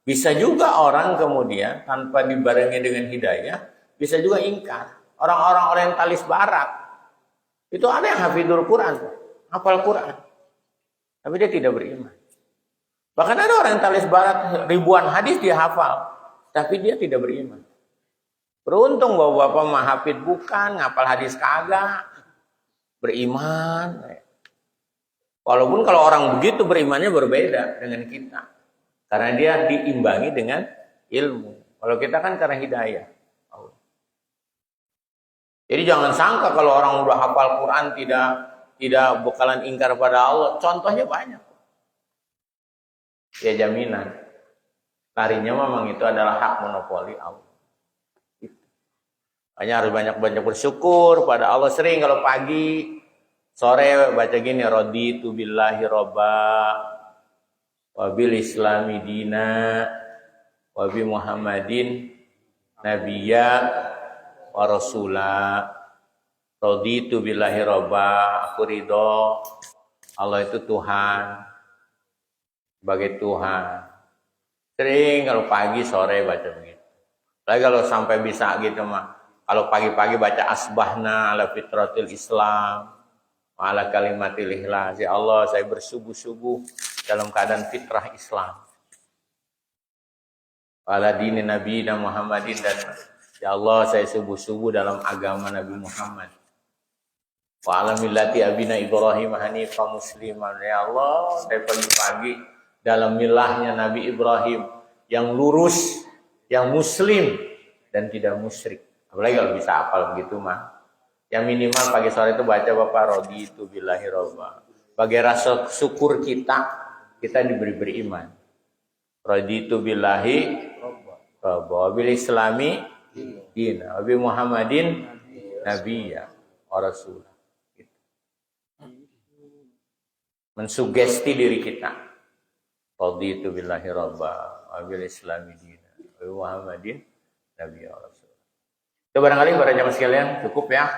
Bisa juga orang kemudian tanpa dibarengi dengan hidayah, bisa juga ingkar. Orang-orang orientalis barat, itu ada yang hafidul Quran, hafal Quran. Tapi dia tidak beriman. Bahkan ada orientalis barat, ribuan hadis dia hafal. Tapi dia tidak beriman. Beruntung bapak-bapak mah hafid bukan, ngapal hadis kagak. Beriman. Walaupun kalau orang begitu berimannya berbeda dengan kita. Karena dia diimbangi dengan ilmu. Kalau kita kan karena hidayah. Jadi jangan sangka kalau orang udah hafal Quran tidak bakalan ingkar pada Allah. Contohnya banyak. Ya jaminan. Larinya memang itu adalah hak monopoli Allah. Hanya harus banyak-banyak bersyukur pada Allah. Sering kalau pagi sore baca gini, raditu billahi robba wa bil islami dina wa bi muhammadin nabiyya wa rasula. Raditu billahi robba, aku ridho Allah itu Tuhan, sebagai Tuhan. Sering kalau pagi sore baca begitu. Lagi kalau sampai bisa gitu mah. Kalau pagi-pagi baca asbahna ala fitratil Islam, ala kalimatil ikhlas. Ya Allah, saya bersubuh-subuh dalam keadaan fitrah Islam. Ala dini Nabi dan Muhammadin, dan ya Allah, saya subuh-subuh dalam agama Nabi Muhammad. Wa ala millati abina Ibrahim hanifah musliman. Ya Allah, saya pagi-pagi dalam milahnya Nabi Ibrahim yang lurus, yang muslim dan tidak musyrik. Apalagi kalau bisa hafal begitu mah. Yang minimal pagi sore itu baca Bapak raditu billahi robba. Sebagai rasa syukur kita diberi beriman. Raditu billahi robba. Wabil islami dina. Wabil Muhammadin nabiyya wa rasulah. Mensugesti diri kita. Raditu billahi robba. Wabil islami dina. Wabil Muhammadin nabiyya wa rasulah. Itu barangkali para jamaah sekalian cukup ya.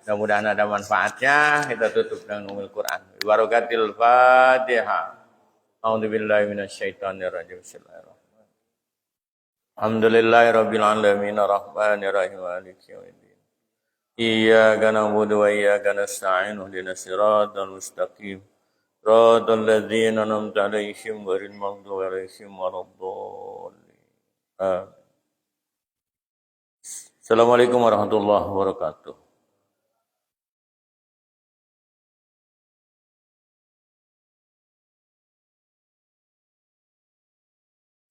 Mudah-mudahan ada manfaatnya. Kita tutup dengan Ummul Quran. Barakatil Fatihah. A'udzubillahi minasyaitonirrajim. Bismillahirrahmanirrahim. Alhamdulillahirabbil alamin arrahmanirrahim maliki yaumiddin. Iyyaka na'budu wa iyyaka nasta'in ihdinas siratal mustaqim. Siratal ladzina an'amta 'alaihim ghairil maghdubi 'alaihim waladdallin. Amin. Assalamualaikum warahmatullahi wabarakatuh.